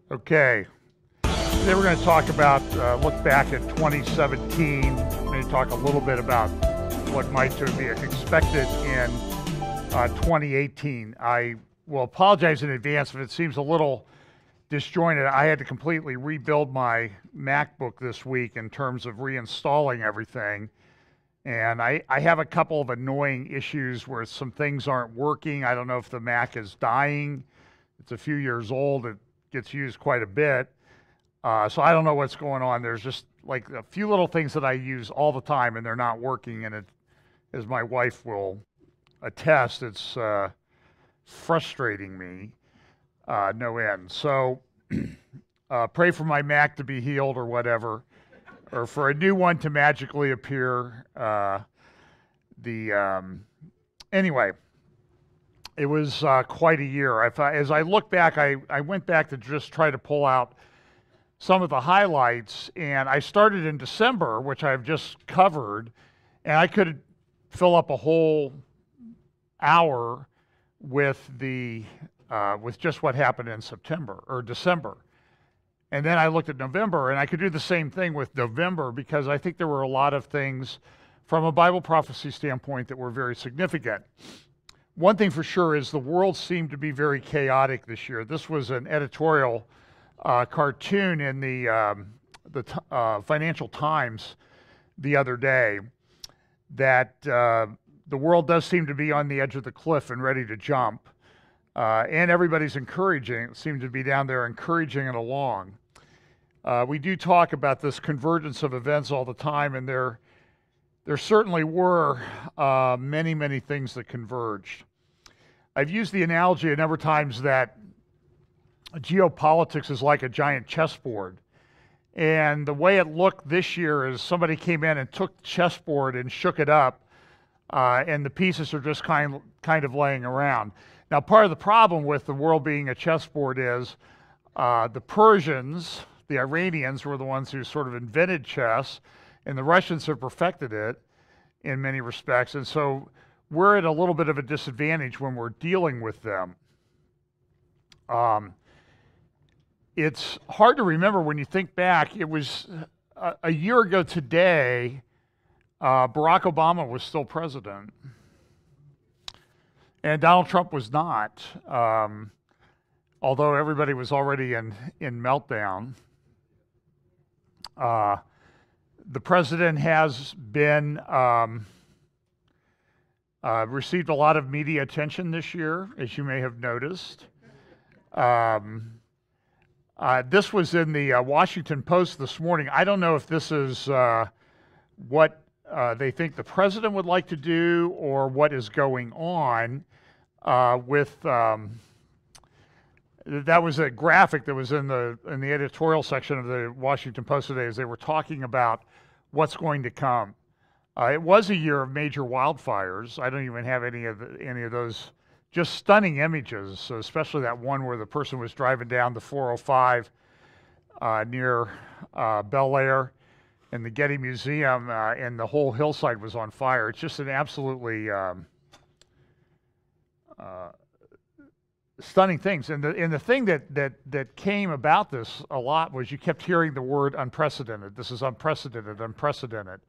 Okay, today we're going to talk about, look back at 2017. We're going to talk a little bit about what might be expected in 2018. I will apologize in advance if it seems a little disjointed. I had to completely rebuild my MacBook this week in terms of reinstalling everything. And I have a couple of annoying issues where some things aren't working. I don't know if the Mac is dying. It's a few years old. It gets used quite a bit. So I don't know what's going on. There's just like a few little things that I use all the time and they're not working. And it, as my wife will attest, it's frustrating me no end. So pray for my Mac to be healed or whatever, or for a new one to magically appear. Anyway, it was quite a year. As I look back, I went back to just try to pull out some of the highlights, and I started in December, which I've just covered, and I could fill up a whole hour with just what happened in September or December. And then I looked at November, and I could do the same thing with November because I think there were a lot of things from a Bible prophecy standpoint that were very significant. One thing for sure is the world seemed to be very chaotic this year. This was an editorial cartoon in the Financial Times the other day that the world does seem to be on the edge of the cliff and ready to jump. And everybody's seemed to be down there encouraging it along. We do talk about this convergence of events all the time, and there certainly were many, many things that converged. I've used the analogy a number of times that geopolitics is like a giant chessboard. And the way it looked this year is somebody came in and took the chessboard and shook it up, and the pieces are just kind of laying around. Now, part of the problem with the world being a chessboard is the Persians, the Iranians, were the ones who sort of invented chess, and the Russians have perfected it in many respects. And so we're at a little bit of a disadvantage when we're dealing with them. It's hard to remember when you think back. It was a year ago today, Barack Obama was still president. And Donald Trump was not, although everybody was already in meltdown. The president has been received a lot of media attention this year, as you may have noticed. This was in the Washington Post this morning. I don't know if this is what they think the president would like to do or what is going on with that was a graphic that was in the editorial section of the Washington Post today as they were talking about what's going to come. It was a year of major wildfires. I don't even have any of those just stunning images, so especially that one where the person was driving down the 405 near Bel Air and the Getty Museum, and the whole hillside was on fire. It's just an absolutely stunning things. And the thing that came about this a lot was you kept hearing the word unprecedented. This is unprecedented, unprecedented.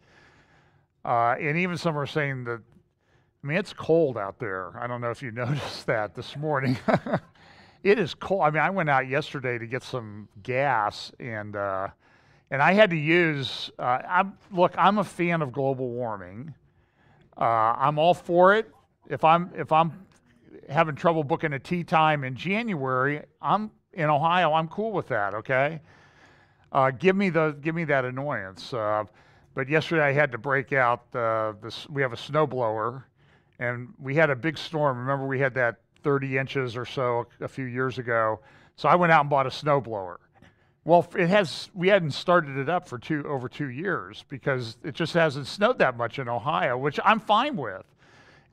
And even some are saying that, I mean, it's cold out there. I don't know if you noticed that this morning. It is cold. I mean, I went out yesterday to get some gas, and I had to use, look, I'm a fan of global warming. I'm all for it. If I'm having trouble booking a tea time in January, I'm in Ohio, I'm cool with that, okay? Give me that annoyance. But yesterday I had to break out we have a snowblower, and we had a big storm. Remember, we had that 30 inches or so a few years ago. So I went out and bought a snowblower. Well, we hadn't started it up for over 2 years because it just hasn't snowed that much in Ohio, which I'm fine with.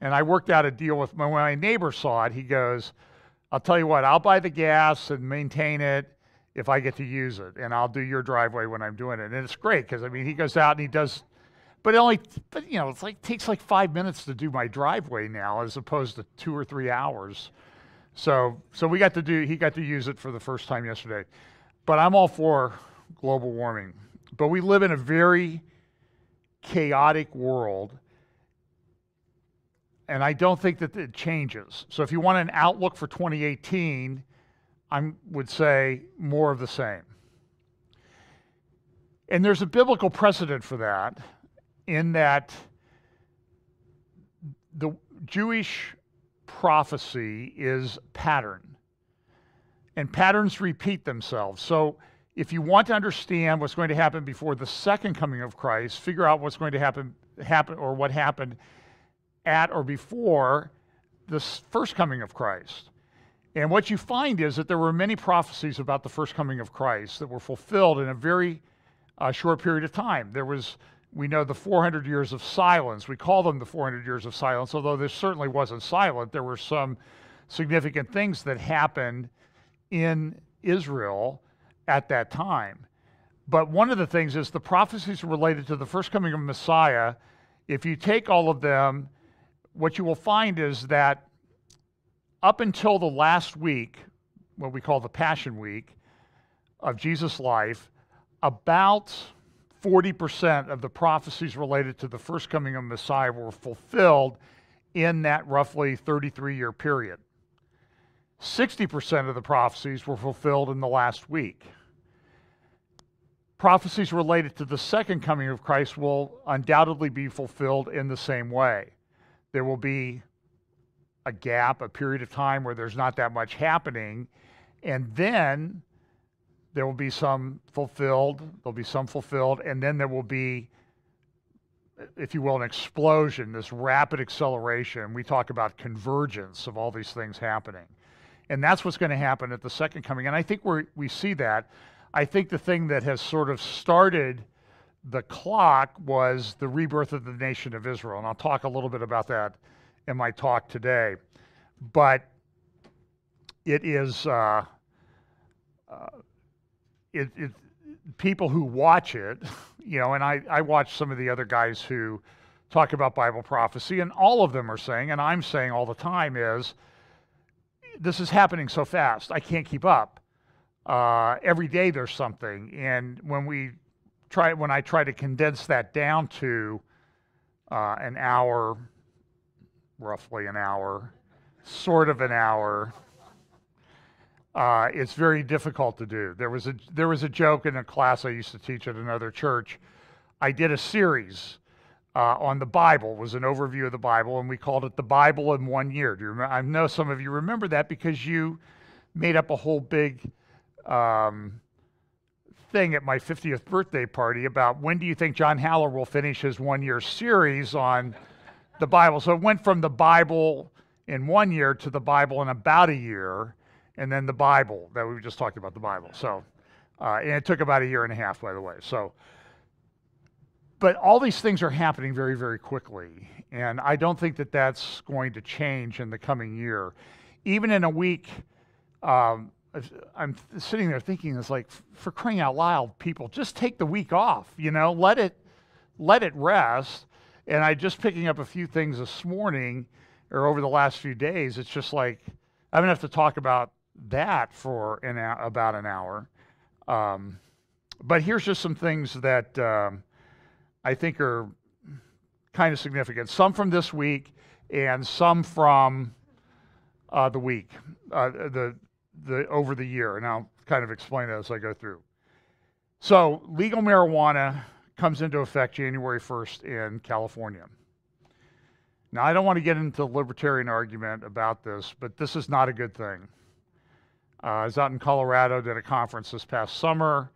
And I worked out a deal with when my neighbor saw it. He goes, I'll tell you what, I'll buy the gas and maintain it if I get to use it, and I'll do your driveway when I'm doing it. And it's great because, I mean, he goes out and he does, but it's like takes like 5 minutes to do my driveway now as opposed to 2 or 3 hours. So he got to use it for the first time yesterday. But I'm all for global warming. But we live in a very chaotic world, and I don't think that it changes. So if you want an outlook for 2018, I would say more of the same. And there's a biblical precedent for that, in that the Jewish prophecy is pattern, and patterns repeat themselves. So if you want to understand what's going to happen before the second coming of Christ, figure out what's going to happen or what happened at or before the first coming of Christ. And what you find is that there were many prophecies about the first coming of Christ that were fulfilled in a very short period of time. We know the 400 years of silence. We call them the 400 years of silence, although this certainly wasn't silent. There were some significant things that happened in Israel at that time. But one of the things is the prophecies related to the first coming of Messiah. If you take all of them, what you will find is that up until the last week, what we call the Passion Week of Jesus' life, about 40% of the prophecies related to the first coming of Messiah were fulfilled in that roughly 33-year period. 60% of the prophecies were fulfilled in the last week. Prophecies related to the second coming of Christ will undoubtedly be fulfilled in the same way. There will be a gap, a period of time where there's not that much happening, and then there will be some fulfilled, and then there will be, if you will, an explosion, this rapid acceleration. We talk about convergence of all these things happening. And that's what's going to happen at the second coming. And I think we see that. I think the thing that has sort of started the clock was the rebirth of the nation of Israel. And I'll talk a little bit about that in my talk today. But it is people who watch it, and I watch some of the other guys who talk about Bible prophecy, and all of them are saying, and I'm saying all the time, is this is happening so fast, I can't keep up. Every day there's something, and when I try to condense that down to an hour, roughly an hour, sort of an hour, it's very difficult to do. There was a joke in a class I used to teach at another church. I did a series on the Bible. It was an overview of the Bible, and we called it The Bible in 1 Year. Do you remember? I know some of you remember that because you made up a whole big thing at my 50th birthday party about when do you think John Haller will finish his 1 year series on the Bible. So it went from the Bible in 1 year to the Bible in about a year, and then the Bible that we were just talking about, the Bible. So, and it took about a year and a half, by the way. So, but all these things are happening very, very quickly, and I don't think that that's going to change in the coming year. Even in a week, I'm sitting there thinking, it's like, for crying out loud, people, just take the week off, let it rest. And I just picking up a few things this morning or over the last few days, it's just like, I'm going to have to talk about that for about an hour. But here's just some things that I think are kind of significant. Some from this week and some from the week, the over the year. And I'll kind of explain that as I go through. So legal marijuana comes into effect January 1st in California. Now, I don't want to get into a libertarian argument about this, but this is not a good thing. I was out in Colorado, did a conference this past summer.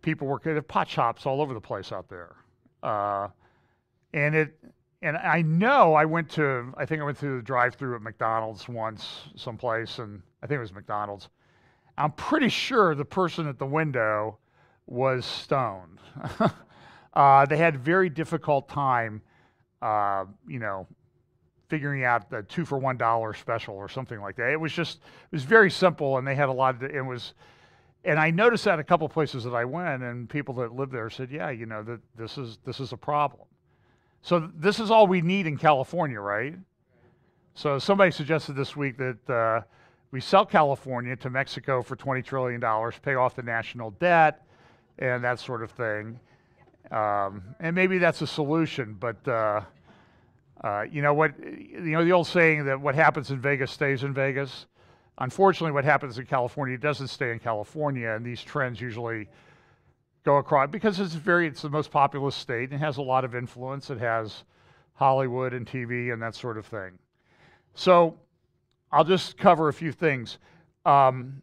People were at pot shops all over the place out there. And I know I think I went through the drive-through at McDonald's once, someplace, and I think it was McDonald's. I'm pretty sure the person at the window was stoned. They had a very difficult time, figuring out the 2 for $1 special or something like that. It was very simple, and they had a lot of, and I noticed that a couple places that I went, and people that lived there said, yeah, you know, that this is a problem. So this is all we need in California, right? So somebody suggested this week that we sell California to Mexico for $20 trillion, pay off the national debt, and that sort of thing. And maybe that's a solution, but you know what? You know the old saying that what happens in Vegas stays in Vegas. Unfortunately, what happens in California doesn't stay in California, and these trends usually go across because it's the most populous state and it has a lot of influence. It has Hollywood and TV and that sort of thing. So I'll just cover a few things. Bitcoin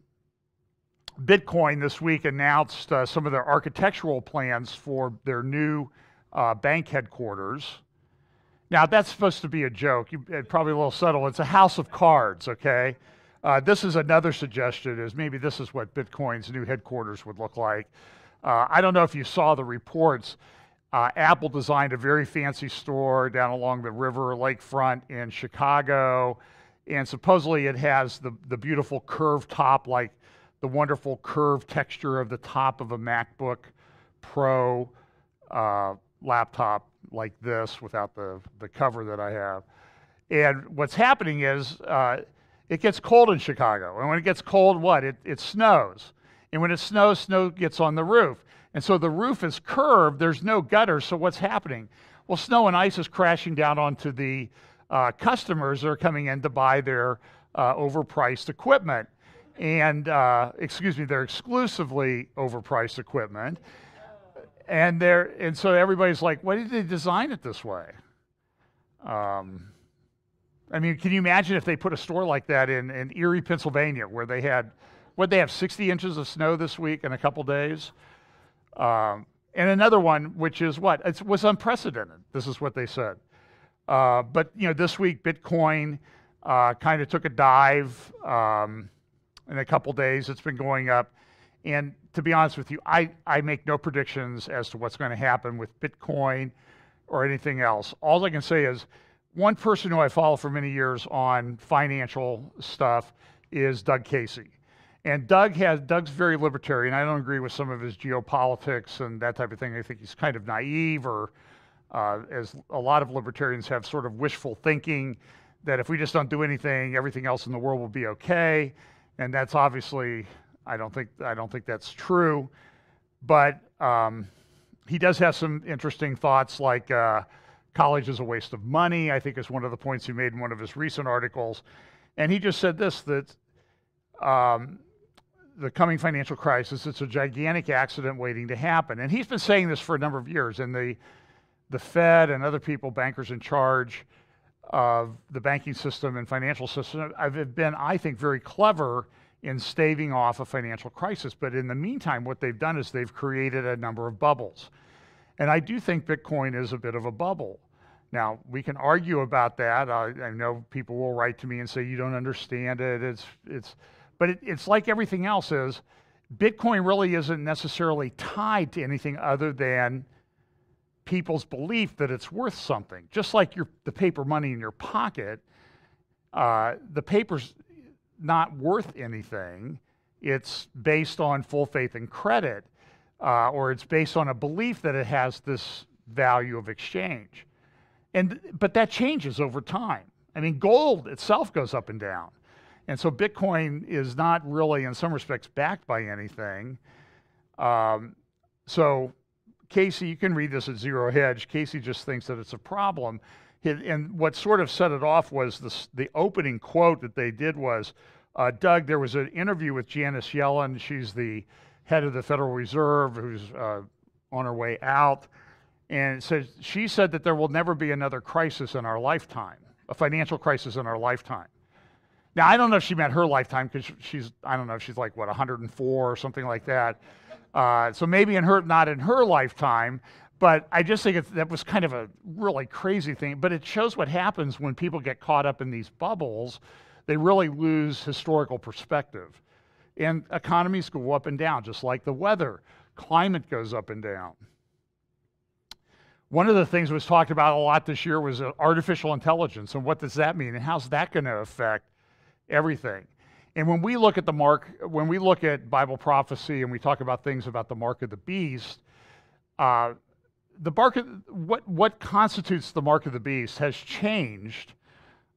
this week announced some of their architectural plans for their new bank headquarters. Now, that's supposed to be a joke. Probably a little subtle. It's a house of cards, okay? This is another suggestion, is maybe this is what Bitcoin's new headquarters would look like. I don't know if you saw the reports. Apple designed a very fancy store down along the river lakefront in Chicago, and supposedly it has the beautiful curved top, like the wonderful curved texture of the top of a MacBook Pro laptop like this without the cover that I have. And what's happening is it gets cold in Chicago. And when it gets cold, what? It snows. And when it snows, snow gets on the roof. And so the roof is curved. There's no gutter. So what's happening? Well, snow and ice is crashing down onto the customers that are coming in to buy their overpriced equipment. And, excuse me, they're exclusively overpriced equipment. And so everybody's like, why did they design it this way? I mean, can you imagine if they put a store like that in Erie, Pennsylvania, where they had, they have 60 inches of snow this week in a couple days? And another one, which is what? It was unprecedented. This is what they said. But, you know, this week, Bitcoin kind of took a dive. In a couple days, it's been going up. And to be honest with you, I make no predictions as to what's going to happen with Bitcoin or anything else. All I can say is one person who I follow for many years on financial stuff is Doug Casey. And Doug's very libertarian. I don't agree with some of his geopolitics and that type of thing. I think he's kind of naive, or as a lot of libertarians have, sort of wishful thinking that if we just don't do anything, everything else in the world will be okay. And that's obviously, I don't think that's true. But he does have some interesting thoughts, like college is a waste of money, I think is one of the points he made in one of his recent articles. And he just said this, that the coming financial crisis, it's a gigantic accident waiting to happen. And he's been saying this for a number of years. And the Fed and other people, bankers in charge of the banking system and financial system, have been, I think, very clever in staving off a financial crisis. But in the meantime, what they've done is they've created a number of bubbles. And I do think Bitcoin is a bit of a bubble. Now, we can argue about that. I know people will write to me and say, you don't understand it. But it's like everything else is, Bitcoin really isn't necessarily tied to anything other than people's belief that it's worth something. Just like the paper money in your pocket, the paper's not worth anything. It's based on full faith and credit, or it's based on a belief that it has this value of exchange. But that changes over time. I mean, gold itself goes up and down. And so Bitcoin is not really, in some respects, backed by anything. So Casey, you can read this at Zero Hedge. Casey just thinks that it's a problem. And what sort of set it off was the opening quote that they did was, Doug, there was an interview with Janet Yellen. She's the head of the Federal Reserve, who's on her way out. And she said that there will never be another crisis in our lifetime, a financial crisis in our lifetime. Now, I don't know if she meant her lifetime, because I don't know, she's like, what, 104 or something like that. So maybe not in her lifetime, but I just think that was kind of a really crazy thing. But it shows what happens when people get caught up in these bubbles. They really lose historical perspective. And economies go up and down, just like the weather. Climate goes up and down. One of the things that was talked about a lot this year was artificial intelligence, and what does that mean, and how's that going to affect everything? And when we look at when we look at Bible prophecy and we talk about things about the mark of the beast, what constitutes the mark of the beast has changed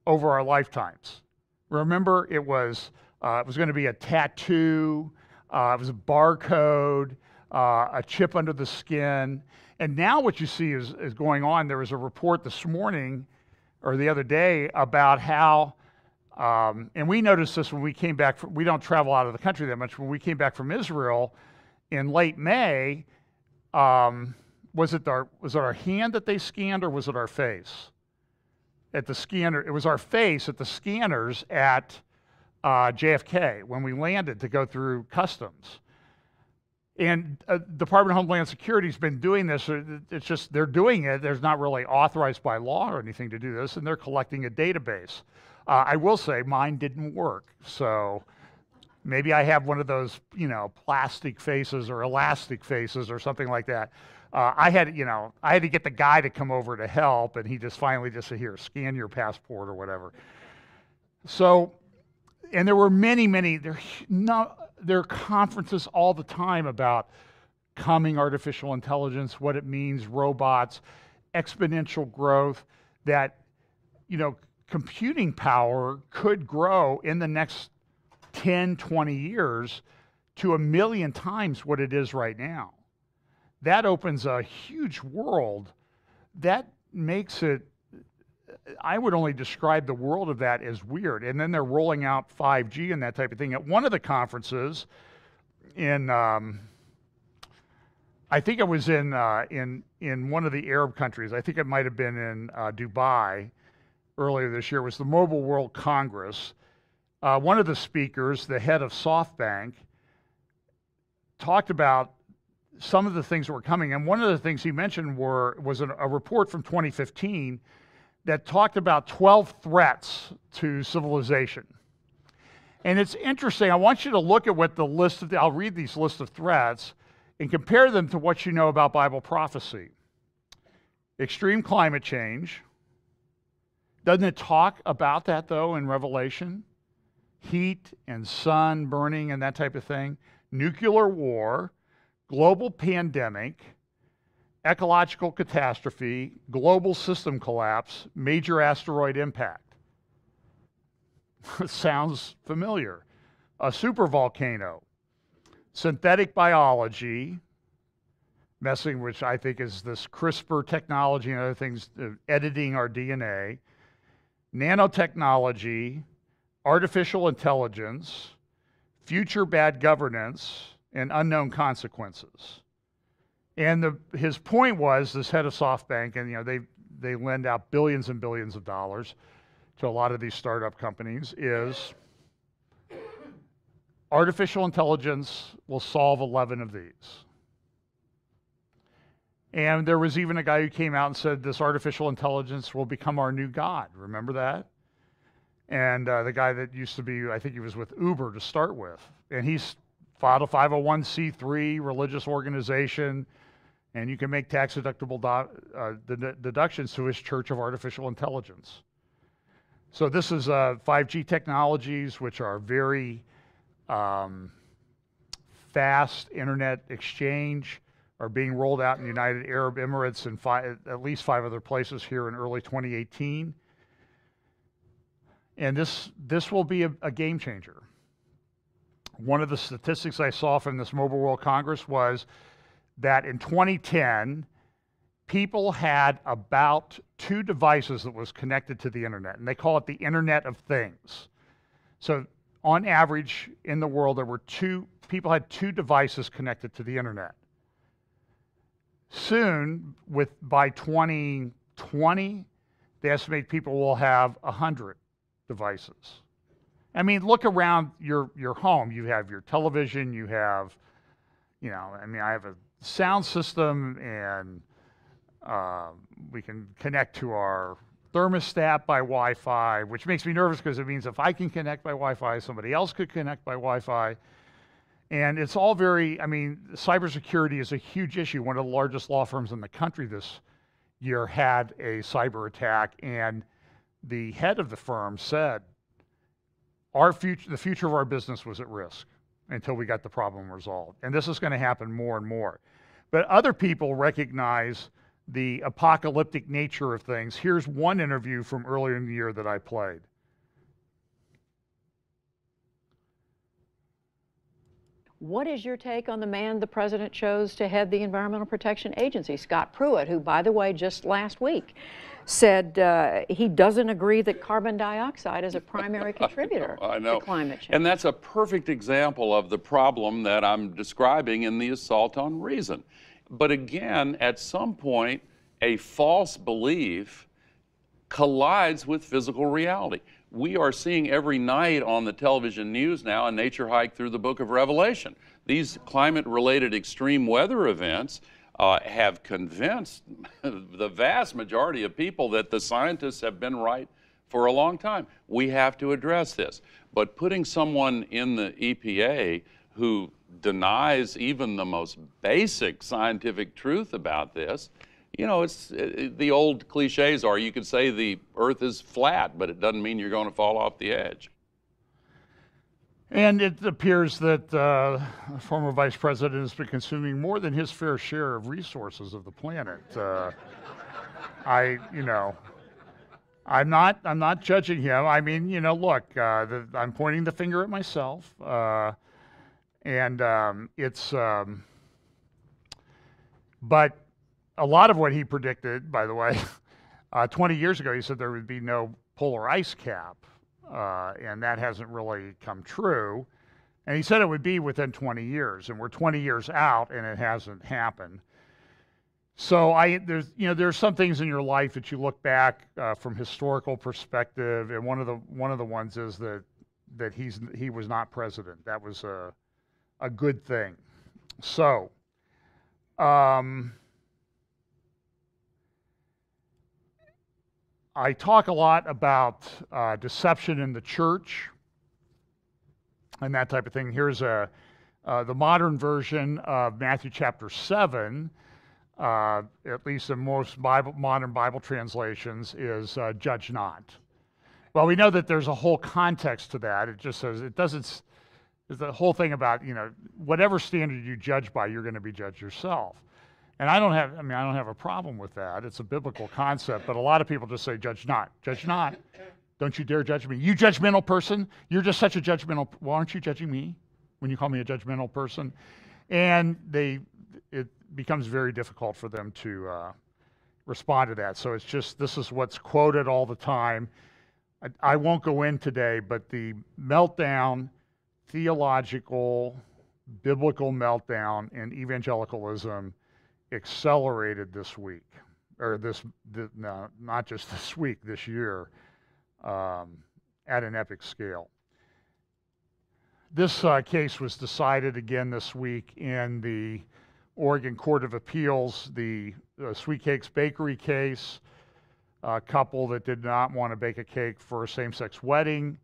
over our lifetimes. Remember, it was going to be a tattoo, it was a barcode, a chip under the skin. And now what you see is going on. There was a report this morning or the other day about how, and we noticed this when we came back, we don't travel out of the country that much. When we came back from Israel in late May, was it our hand that they scanned, or was it our face? At the scanner, it was our face at the scanners at JFK when we landed to go through customs. And Department of Homeland Security has been doing this. It's just they're doing it. There's not really authorized by law or anything to do this, and they're collecting a database. I will say mine didn't work, so maybe I have one of those, plastic faces or elastic faces or something like that. I had to get the guy to come over to help, and he finally said, "Here, scan your passport," or whatever. So, and there were many. There are conferences all the time about coming artificial intelligence, what it means, robots, exponential growth, that, computing power could grow in the next 10, 20 years to 1,000,000 times what it is right now. That opens a huge world. That makes it, I would only describe the world of that as weird. And then they're rolling out 5G and that type of thing. At one of the conferences in, I think it was in one of the Arab countries. I think it might have been in Dubai earlier this year. Was the Mobile World Congress. One of the speakers, the head of SoftBank, talked about some of the things that were coming. And one of the things he mentioned was a report from 2015 that talked about 12 threats to civilization. And it's interesting. I want you to look at what I'll read these list of threats and compare them to what you know about Bible prophecy. Extreme climate change. Doesn't it talk about that, though, in Revelation? Heat and sun burning and that type of thing. Nuclear war, global pandemic, ecological catastrophe, global system collapse, major asteroid impact. Sounds familiar. A supervolcano, synthetic biology, which I think is this CRISPR technology and other things, editing our DNA, nanotechnology, artificial intelligence, future bad governance, and unknown consequences. And his point was, this head of SoftBank, and they lend out billions and billions of dollars to a lot of these startup companies, is artificial intelligence will solve 11 of these. And there was even a guy who came out and said this artificial intelligence will become our new God. Remember that? And the guy that used to be, I think he was with Uber to start with, and he's filed a 501c3 religious organization, and you can make tax-deductible deductions to his Church of Artificial Intelligence. So this is 5G technologies, which are very fast internet exchange, are being rolled out in the United Arab Emirates and at least 5 other places here in early 2018. And this will be a game changer. One of the statistics I saw from this Mobile World Congress was that in 2010, people had about 2 devices that was connected to the internet, and they call it the Internet of Things. So on average in the world, people had 2 devices connected to the internet. Soon, by 2020, they estimate people will have 100 devices. I mean, look around your home. You have your television, you have, I have a sound system, and we can connect to our thermostat by Wi-Fi, which makes me nervous because it means if I can connect by Wi-Fi, somebody else could connect by Wi-Fi. And it's all cybersecurity is a huge issue. One of the largest law firms in the country year had a cyber attack, and the head of the firm said, the future of our business was at risk until we got the problem resolved. And this is going to happen more and more. But other people recognize the apocalyptic nature of things. Here's one interview from earlier in the year that I played. What is your take on the man the president chose to head the Environmental Protection Agency, Scott Pruitt, who, by the way, just last week said he doesn't agree that carbon dioxide is a primary contributor to climate change? And that's a perfect example of the problem that I'm describing in the assault on reason. But again, at some point, a false belief collides with physical reality. We are seeing every night on the television news now a nature hike through the book of Revelation. These climate-related extreme weather events have convinced the vast majority of people that the scientists have been right for a long time. We have to address this. But putting someone in the EPA who denies even the most basic scientific truth about this, you know, the old cliches are, you could say the earth is flat, but it doesn't mean you're going to fall off the edge. And it appears that the former vice president has been consuming more than his fair share of resources of the planet. I'm not judging him. I mean, you know, look, I'm pointing the finger at myself, but a lot of what he predicted, by the way, 20 years ago, he said there would be no polar ice cap, and that hasn't really come true. And he said it would be within 20 years, and we're 20 years out, and it hasn't happened. So there's some things in your life that you look back from historical perspective, and one of the ones is that he was not president. That was a good thing. So. I talk a lot about deception in the church and that type of thing. Here's the modern version of Matthew chapter 7, at least in most modern Bible translations, is judge not. Well, we know that there's a whole context to that. It just says, it doesn't, there's the whole thing about, you know, whatever standard you judge by, you're going to be judged yourself. And I don't have a problem with that. It's a biblical concept, but a lot of people just say, judge not. Judge not. Don't you dare judge me. You judgmental person. You're just such a judgmental, well, aren't you judging me when you call me a judgmental person? And it becomes very difficult for them to respond to that. So it's just, this is what's quoted all the time. I won't go in today, but the meltdown, theological, biblical meltdown in evangelicalism accelerated this week, or no, not just this week, this year, at an epic scale. This case was decided again this week in the Oregon Court of Appeals, the Sweet Cakes Bakery case, a couple that did not want to bake a cake for a same-sex wedding.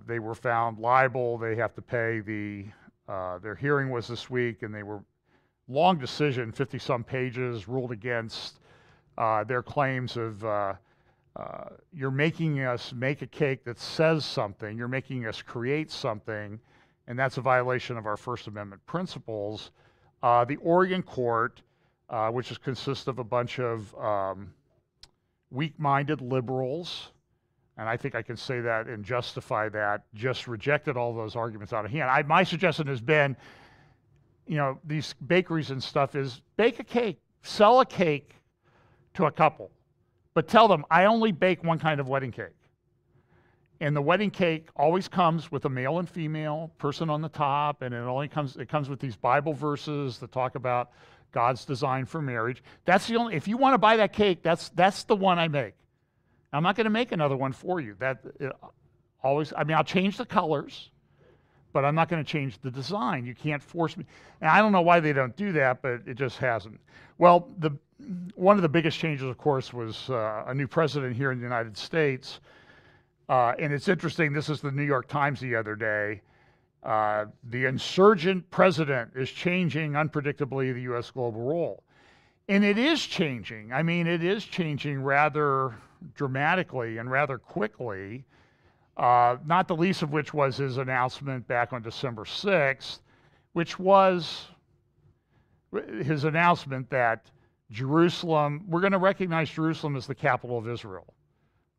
They were found liable. They have to pay their hearing was this week, and they were long decision, 50-some pages, ruled against their claims of you're making us make a cake that says something, you're making us create something, and that's a violation of our First Amendment principles. The Oregon court, which consists of a bunch of weak-minded liberals, and I think I can say that and justify that, just rejected all those arguments out of hand. My suggestion has been, you know, these bakeries and stuff is bake a cake, sell a cake to a couple, but tell them I only bake one kind of wedding cake. And the wedding cake always comes with a male and female person on the top, and it comes with these Bible verses that talk about God's design for marriage. That's the only, if you want to buy that cake, that's the one I make. I'm not going to make another one for you. I'll change the colors, but I'm not going to change the design. You can't force me. And I don't know why they don't do that, but it just hasn't. Well, one of the biggest changes, of course, was a new president here in the United States. And it's interesting, this is the New York Times the other day. The insurgent president is changing unpredictably the U.S. global role. And it is changing. I mean, it is changing rather dramatically and rather quickly, not the least of which was his announcement back on December 6th, which was his announcement that Jerusalem, we're going to recognize Jerusalem as the capital of Israel.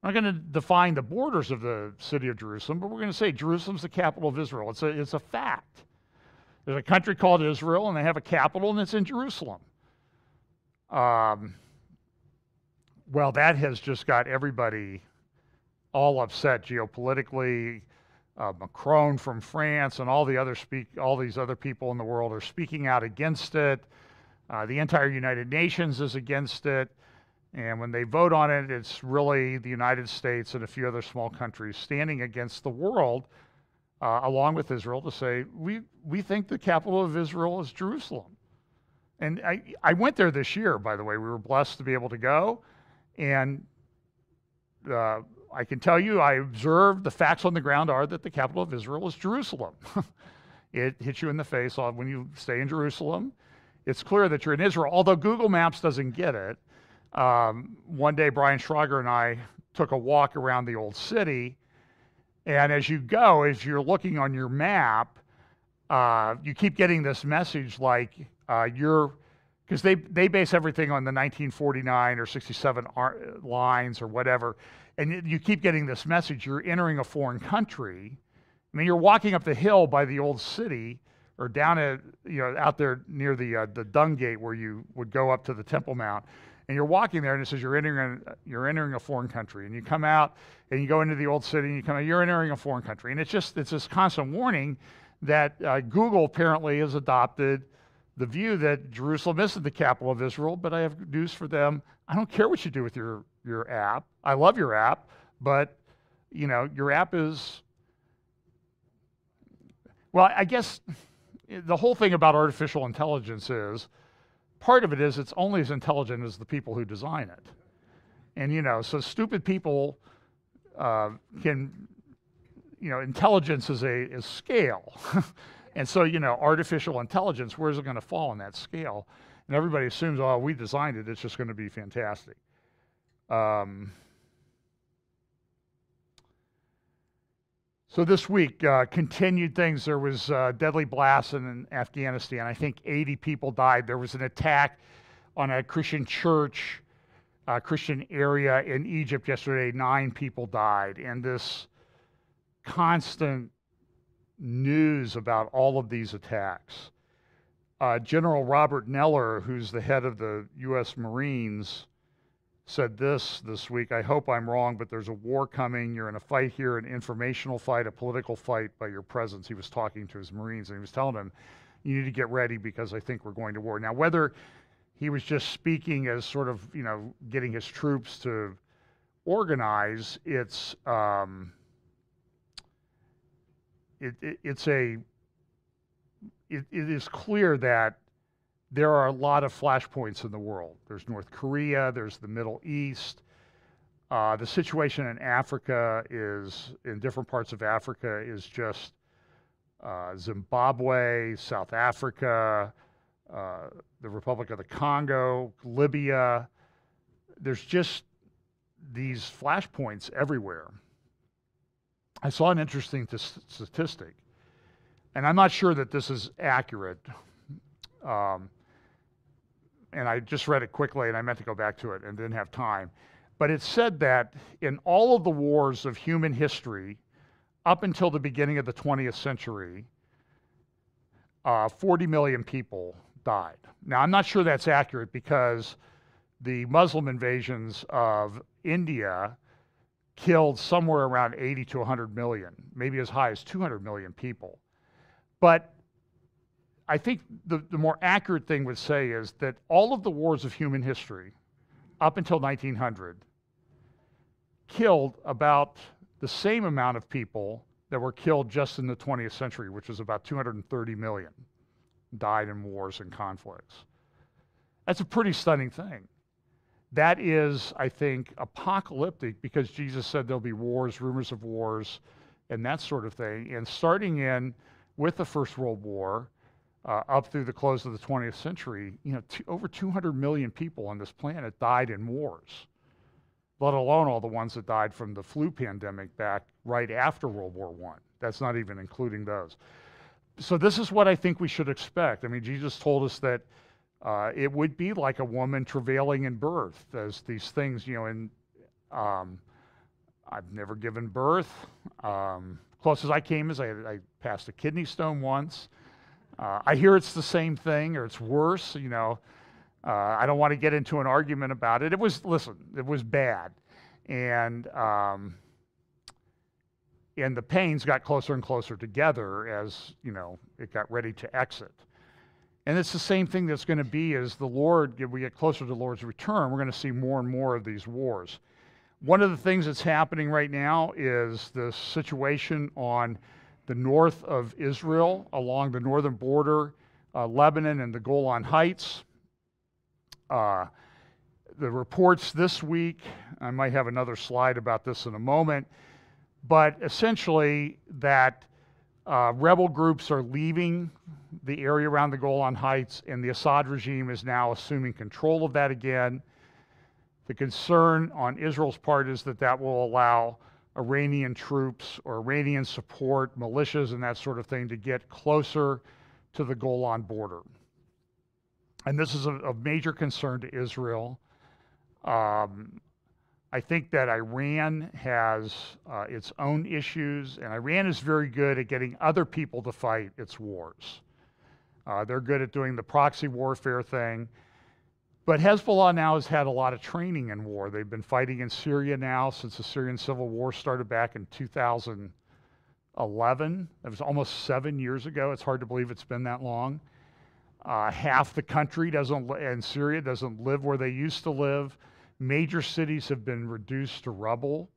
We're not going to define the borders of the city of Jerusalem, but we're going to say Jerusalem's the capital of Israel. It's a fact. There's a country called Israel, and they have a capital, and it's in Jerusalem. Well, that has just got everybody all upset geopolitically. Macron from France and all these other people in the world are speaking out against it. The entire United Nations is against it. And when they vote on it, it's really the United States and a few other small countries standing against the world, along with Israel, to say, we think the capital of Israel is Jerusalem. And I went there this year, by the way. We were blessed to be able to go. And I can tell you, I observed the facts on the ground are that the capital of Israel is Jerusalem. It hits you in the face when you stay in Jerusalem. It's clear that you're in Israel, although Google Maps doesn't get it. One day, Brian Schrager and I took a walk around the old city. And as you're looking on your map, you keep getting this message like because they base everything on the 1949 or 67 lines or whatever. And you keep getting this message, you're entering a foreign country. I mean, you're walking up the hill by the old city or down out there near the Dung Gate where you would go up to the Temple Mount. And you're walking there and it says you're entering a foreign country. And you come out and you go into the old city and you come out, you're entering a foreign country. And it's this constant warning that Google apparently has adopted the view that Jerusalem isn't the capital of Israel, but I have news for them. I don't care what you do with your app. I love your app, but your app is, well, I guess the whole thing about artificial intelligence is, part of it is it's only as intelligent as the people who design it. And, so stupid people can, intelligence is scale. And so, artificial intelligence, where's it going to fall on that scale? And everybody assumes, oh, we designed it, it's just going to be fantastic. So this week, continued things. There was deadly blasts in Afghanistan. I think 80 people died. There was an attack on a Christian church, Christian area in Egypt yesterday. 9 people died. And this constant news about all of these attacks. General Robert Neller, who's the head of the U.S. Marines, said this week, I hope I'm wrong, but there's a war coming. You're in a fight here, an informational fight, a political fight by your presence. He was talking to his Marines, and he was telling them, you need to get ready because I think we're going to war. Now, whether he was just speaking as sort of, getting his troops to organize, it is clear that there are a lot of flashpoints in the world. There's North Korea, there's the Middle East. The situation in Africa in different parts of Africa is just Zimbabwe, South Africa, the Republic of the Congo, Libya. There's just these flashpoints everywhere. I saw an interesting statistic, and I'm not sure that this is accurate. And I just read it quickly, and I meant to go back to it and didn't have time. But it said that in all of the wars of human history, up until the beginning of the 20th century, 40 million people died. Now, I'm not sure that's accurate because the Muslim invasions of India killed somewhere around 80 to 100 million, maybe as high as 200 million people. But I think the more accurate thing would say is that all of the wars of human history up until 1900 killed about the same amount of people that were killed just in the 20th century, which was about 230 million died in wars and conflicts. That's a pretty stunning thing. That is, I think, apocalyptic because Jesus said there'll be wars, rumors of wars, and that sort of thing. And starting with the First World War, up through the close of the 20th century, over 200 million people on this planet died in wars, let alone all the ones that died from the flu pandemic back right after World War I. That's not even including those. So this is what I think we should expect. I mean, Jesus told us that it would be like a woman travailing in birth. There's these things, I've never given birth. Close as I came is I passed a kidney stone once. I hear it's the same thing or it's worse. I don't want to get into an argument about it. It was bad. And the pains got closer and closer together as, it got ready to exit. And it's the same thing that's going to be as we get closer to the Lord's return, we're going to see more and more of these wars. One of the things that's happening right now is the situation on the north of Israel, along the northern border, Lebanon and the Golan Heights. The reports this week, I might have another slide about this in a moment, but essentially that rebel groups are leaving the area around the Golan Heights, and the Assad regime is now assuming control of that again. The concern on Israel's part is that will allow Iranian troops or Iranian support, militias and that sort of thing to get closer to the Golan border. And this is a major concern to Israel. I think that Iran has its own issues, and Iran is very good at getting other people to fight its wars. They're good at doing the proxy warfare thing. But Hezbollah now has had a lot of training in war. They've been fighting in Syria now since the Syrian civil war started back in 2011. That was almost 7 years ago. It's hard to believe it's been that long. Half the country in Syria doesn't live where they used to live. Major cities have been reduced to rubble.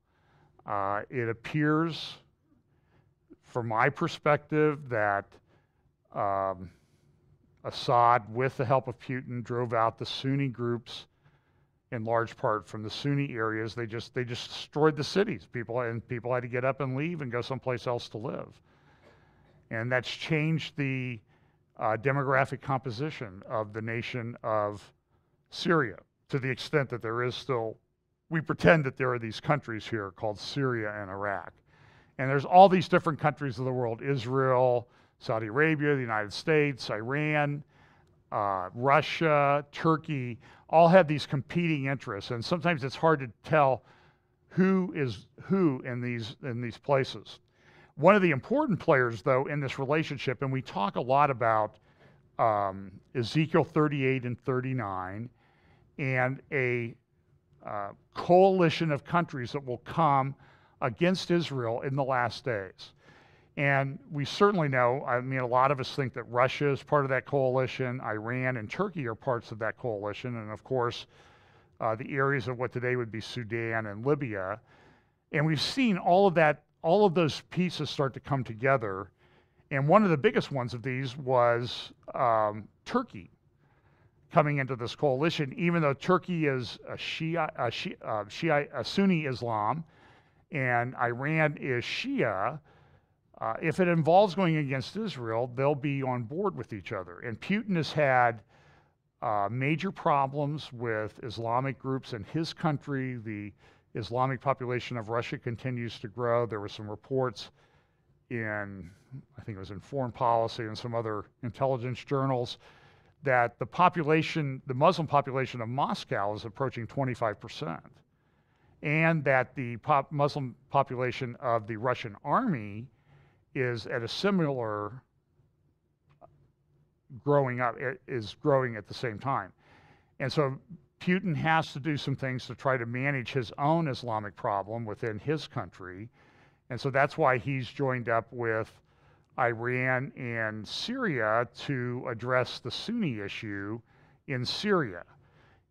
It appears, from my perspective, that Assad, with the help of Putin, drove out the Sunni groups in large part from the Sunni areas. They just destroyed the cities. People had to get up and leave and go someplace else to live. And that's changed the demographic composition of the nation of Syria to the extent that there is still, we pretend that there are these countries here called Syria and Iraq. And there's all these different countries of the world: Israel, Saudi Arabia, the United States, Iran, Russia, Turkey, all have these competing interests. And sometimes it's hard to tell who is who in these places. One of the important players, though, in this relationship, and we talk a lot about Ezekiel 38 and 39, and a coalition of countries that will come against Israel in the last days. And we certainly know, a lot of us think that Russia is part of that coalition, Iran and Turkey are parts of that coalition, and of course, the areas of what today would be Sudan and Libya. And we've seen all of those pieces start to come together. And one of the biggest ones of these was Turkey coming into this coalition, even though Turkey is a Sunni Islam, and Iran is Shia. If it involves going against Israel, they'll be on board with each other. And Putin has had major problems with Islamic groups in his country. The Islamic population of Russia continues to grow. There were some reports I think it was in Foreign Policy and some other intelligence journals, that the Muslim population of Moscow is approaching 25%. And that the Muslim population of the Russian army is at a similar growing at the same time. And so Putin has to do some things to try to manage his own Islamic problem within his country. And so that's why he's joined up with Iran and Syria to address the Sunni issue in Syria.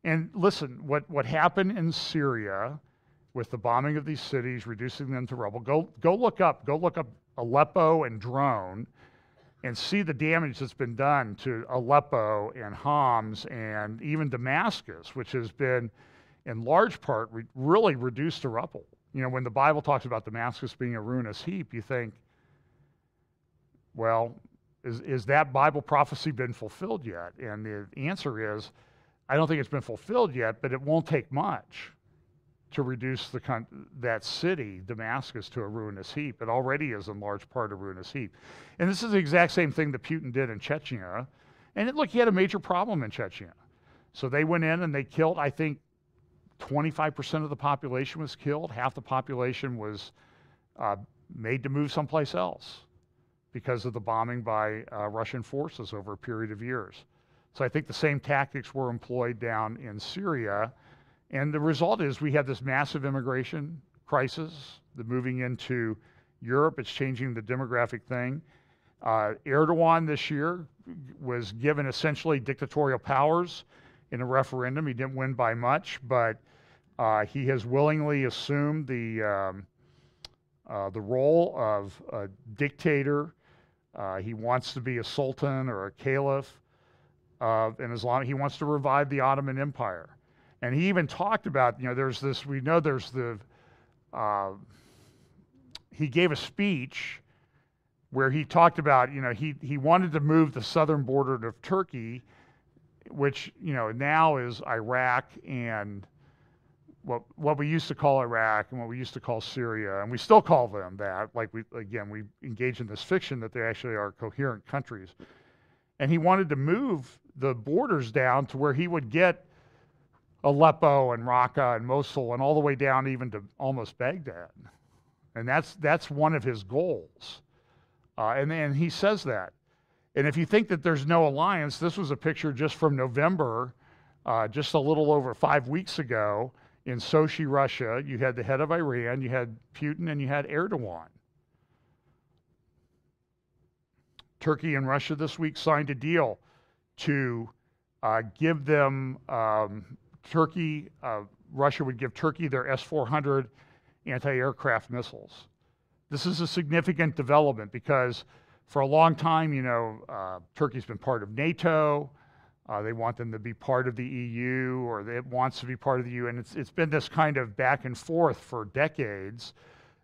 And listen, what happened in Syria with the bombing of these cities, reducing them to rubble, go look up Aleppo and drone and see the damage that's been done to Aleppo and Homs and even Damascus, which has been in large part really reduced to rubble. When the Bible talks about Damascus being a ruinous heap, you think, well, Is that Bible prophecy been fulfilled yet? And the answer is, I don't think it's been fulfilled yet, but it won't take much to reduce that city, Damascus, to a ruinous heap. It already is in large part a ruinous heap. And this is the exact same thing that Putin did in Chechnya. And look, he had a major problem in Chechnya. So they went in and they killed, I think, 25% of the population was killed. Half the population was made to move someplace else because of the bombing by Russian forces over a period of years. So I think the same tactics were employed down in Syria. And the result is we have this massive immigration crisis, the moving into Europe. It's changing the demographic thing. Erdogan this year was given essentially dictatorial powers in a referendum. He didn't win by much, but he has willingly assumed the role of a dictator. He wants to be a sultan or a caliph in Islam. He wants to revive the Ottoman Empire. And he even talked about, he gave a speech where he talked about, he wanted to move the southern border of Turkey, which, now is Iraq and what we used to call Iraq and what we used to call Syria, and we still call them that. Like we engage in this fiction that they actually are coherent countries. And he wanted to move the borders down to where he would get Aleppo and Raqqa and Mosul and all the way down even to almost Baghdad. And that's one of his goals. And he says that. And if you think that there's no alliance, this was a picture just from November, just a little over 5 weeks ago in Sochi, Russia. You had the head of Iran, you had Putin, and you had Erdogan. Turkey and Russia this week signed a deal to give them Russia would give Turkey their S-400 anti-aircraft missiles. This is a significant development because for a long time, Turkey's been part of NATO. They want them to be part of the EU, or it wants to be part of the EU. And it's been this kind of back and forth for decades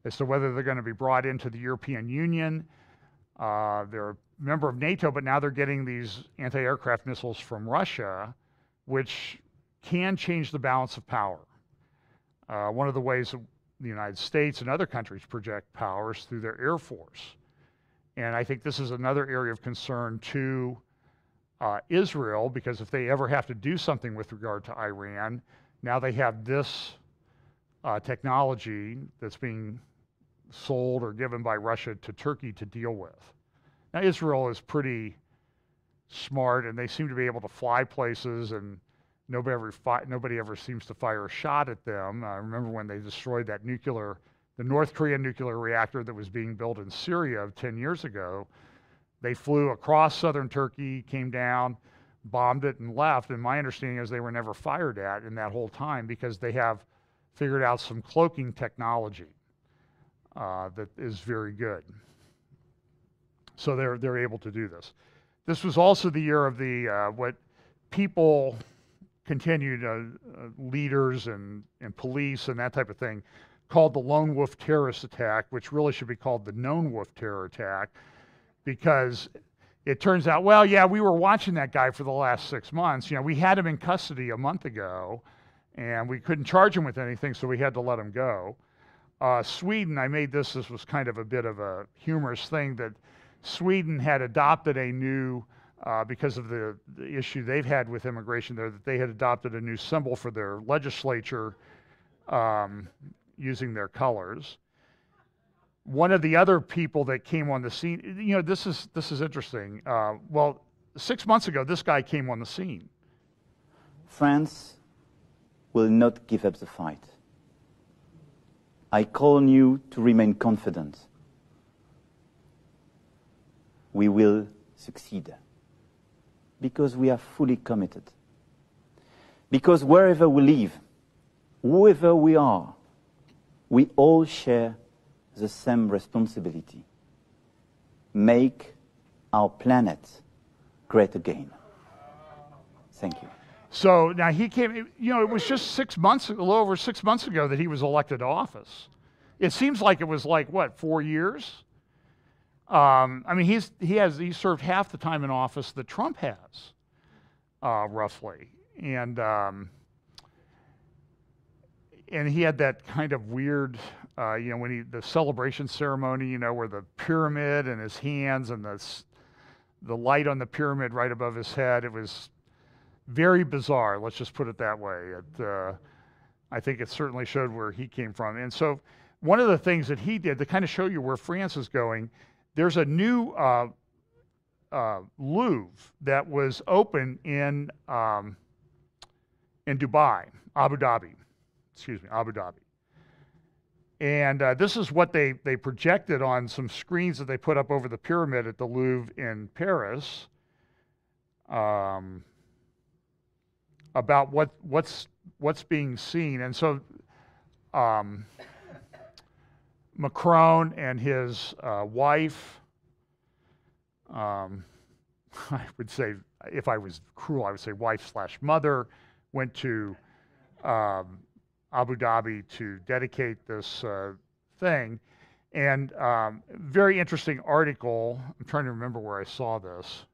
as to whether they're going to be brought into the European Union. They're a member of NATO, but now they're getting these anti-aircraft missiles from Russia, which can change the balance of power. One of the ways that the United States and other countries project power is through their air force. And I think this is another area of concern to Israel, because if they ever have to do something with regard to Iran, now they have this technology that's being sold or given by Russia to Turkey to deal with. Now, Israel is pretty smart, and they seem to be able to fly places, and nobody ever seems to fire a shot at them. I remember when they destroyed that the North Korean nuclear reactor that was being built in Syria 10 years ago. They flew across southern Turkey, came down, bombed it, and left. And my understanding is they were never fired at in that whole time because they have figured out some cloaking technology that is very good. So they're able to do this. This was also the year of the what people continued, leaders and police and that type of thing, called the Lone Wolf terrorist attack, which really should be called the Known Wolf terror attack, because it turns out, well, yeah, we were watching that guy for the last 6 months. We had him in custody a month ago, and we couldn't charge him with anything, so we had to let him go. Sweden, I made this was kind of a bit of a humorous thing, that Sweden had adopted a new, because of the issue they've had with immigration there, that they had adopted a new symbol for their legislature using their colors. One of the other people that came on the scene, this is interesting. Well, 6 months ago, this guy came on the scene. France will not give up the fight. I call on you to remain confident. We will succeed because we are fully committed. Because wherever we live, whoever we are, we all share the same responsibility. Make our planet great again. Thank you. So now he came, it was just a little over 6 months ago that he was elected to office. It seems like it was 4 years? I mean, he served half the time in office that Trump has, roughly, and he had that kind of weird, when the celebration ceremony, where the pyramid and his hands and the light on the pyramid right above his head. It was very bizarre. Let's just put it that way. I think it certainly showed where he came from. And so one of the things that he did to kind of show you where France is going, there's a new Louvre that was open in Dubai, Abu Dhabi. And this is what they projected on some screens that they put up over the pyramid at the Louvre in Paris, about what's being seen. And so Macron and his wife, I would say, if I was cruel, I would say wife/mother, went to Abu Dhabi to dedicate this thing. And very interesting article. I'm trying to remember where I saw this.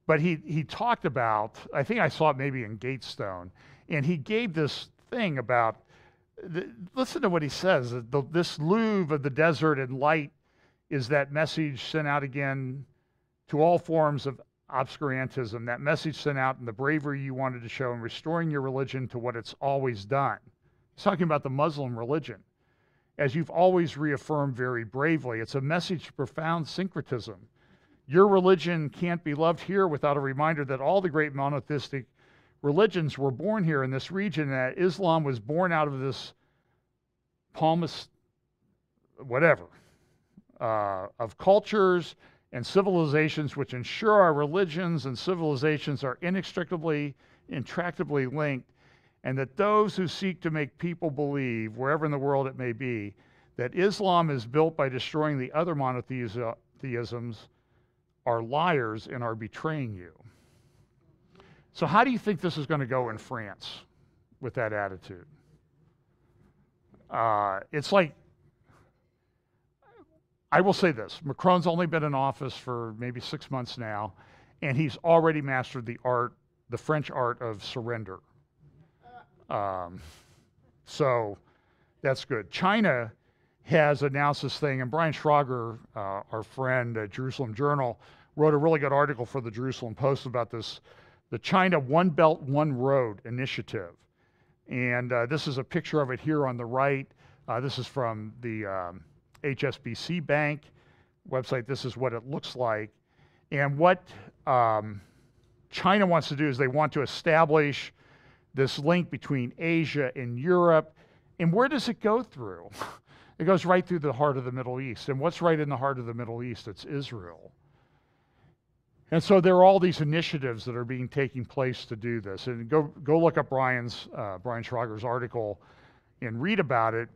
But he talked about, I think I saw it maybe in Gatestone, and he gave this thing about, listen to what he says, this Louvre of the desert and light is that message sent out again to all forms of obscurantism, that message sent out in the bravery you wanted to show in restoring your religion to what it's always done. He's talking about the Muslim religion. As you've always reaffirmed very bravely, it's a message of profound syncretism. Your religion can't be loved here without a reminder that all the great monotheistic religions were born here in this region, that Islam was born out of this palmist, whatever, of cultures and civilizations which ensure our religions and civilizations are intractably linked, and that those who seek to make people believe, wherever in the world it may be, that Islam is built by destroying the other monotheisms are liars and are betraying you. So how do you think this is going to go in France with that attitude? It's like, I will say this, Macron's only been in office for maybe 6 months now, and he's already mastered the French art of surrender. So that's good. China has announced this thing, and Brian Schrager, our friend at Jerusalem Journal, wrote a really good article for the Jerusalem Post about this, the China One Belt, One Road initiative. And this is a picture of it here on the right. This is from the HSBC Bank website. This is what it looks like. And what China wants to do is they want to establish this link between Asia and Europe. And where does it go through? It goes right through the heart of the Middle East. And what's right in the heart of the Middle East? It's Israel. And so there are all these initiatives that are taking place to do this. And go look up Brian Schrager's article and read about it.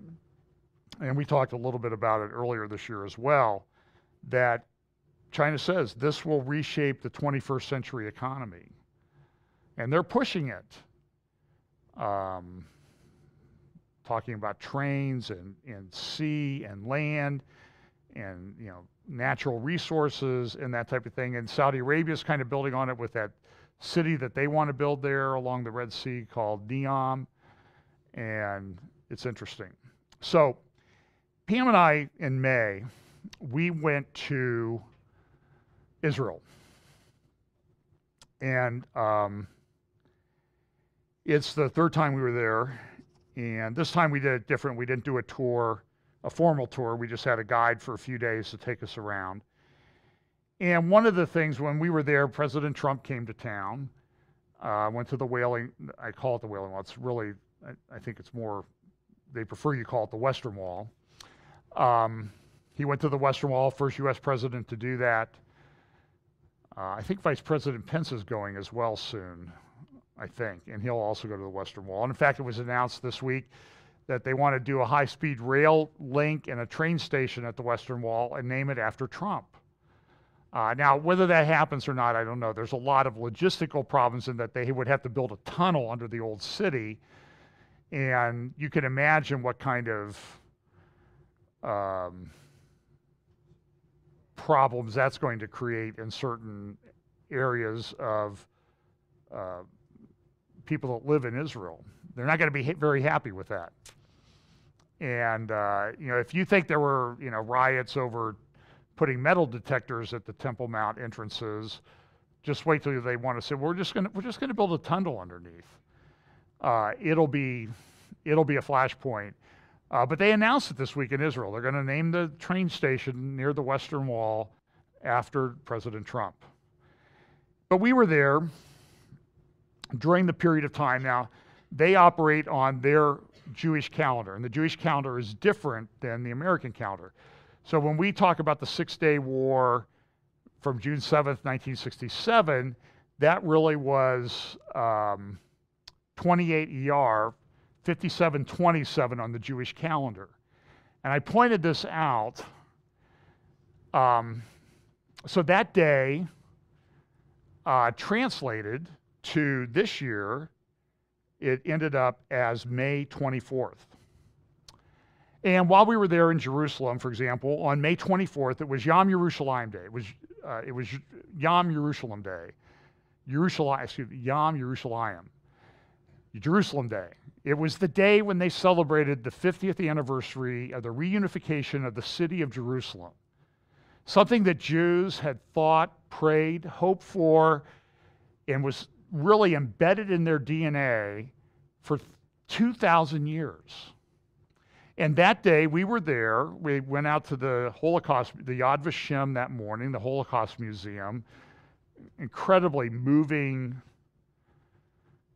And we talked a little bit about it earlier this year as well, that China says this will reshape the 21st century economy. And they're pushing it. Talking about trains and sea and land and natural resources and that type of thing. And Saudi Arabia is kind of building on it with that city that they want to build there along the Red Sea called Neom. And it's interesting. So Pam and I, in May, we went to Israel. And it's the third time we were there. And this time we did it different. We didn't do a formal tour. We just had a guide for a few days to take us around. And one of the things, when we were there, President Trump came to town, went to the Wailing, I call it the Wailing Wall. It's really, I think it's more, they prefer you call it the Western Wall. He went to the Western Wall, first U.S. president to do that. I think Vice President Pence is going as well soon, I think, and he'll also go to the Western Wall. And in fact, it was announced this week that they want to do a high-speed rail link and a train station at the Western Wall and name it after Trump. Now, whether that happens or not, I don't know. There's a lot of logistical problems in that they would have to build a tunnel under the old city, And you can imagine what kind of problems that's going to create in certain areas of people that live in Israel. They're not going to be very happy with that. And, if you think there were, riots over putting metal detectors at the Temple Mount entrances, just wait till they want to say, we're just going to build a tunnel underneath. It'll be a flashpoint. But they announced it this week in Israel. They're going to name the train station near the Western Wall after President Trump. But we were there during the period of time. Now, they operate on their Jewish calendar, and the Jewish calendar is different than the American calendar. So when we talk about the Six-Day War from June 7th, 1967, that really was 28 ER, 5727 on the Jewish calendar. And I pointed this out. So that day, translated to this year, it ended up as May 24th. And while we were there in Jerusalem, for example, on May 24th, it was Yom Yerushalayim Day. It was Yom Jerusalem Day. Yom Yerushalayim. Jerusalem Day. It was the day when they celebrated the 50th anniversary of the reunification of the city of Jerusalem. Something that Jews had thought, prayed, hoped for, and was really embedded in their DNA for 2,000 years. And that day we were there. We went out to the Holocaust, the Yad Vashem that morning, the Holocaust Museum. Incredibly moving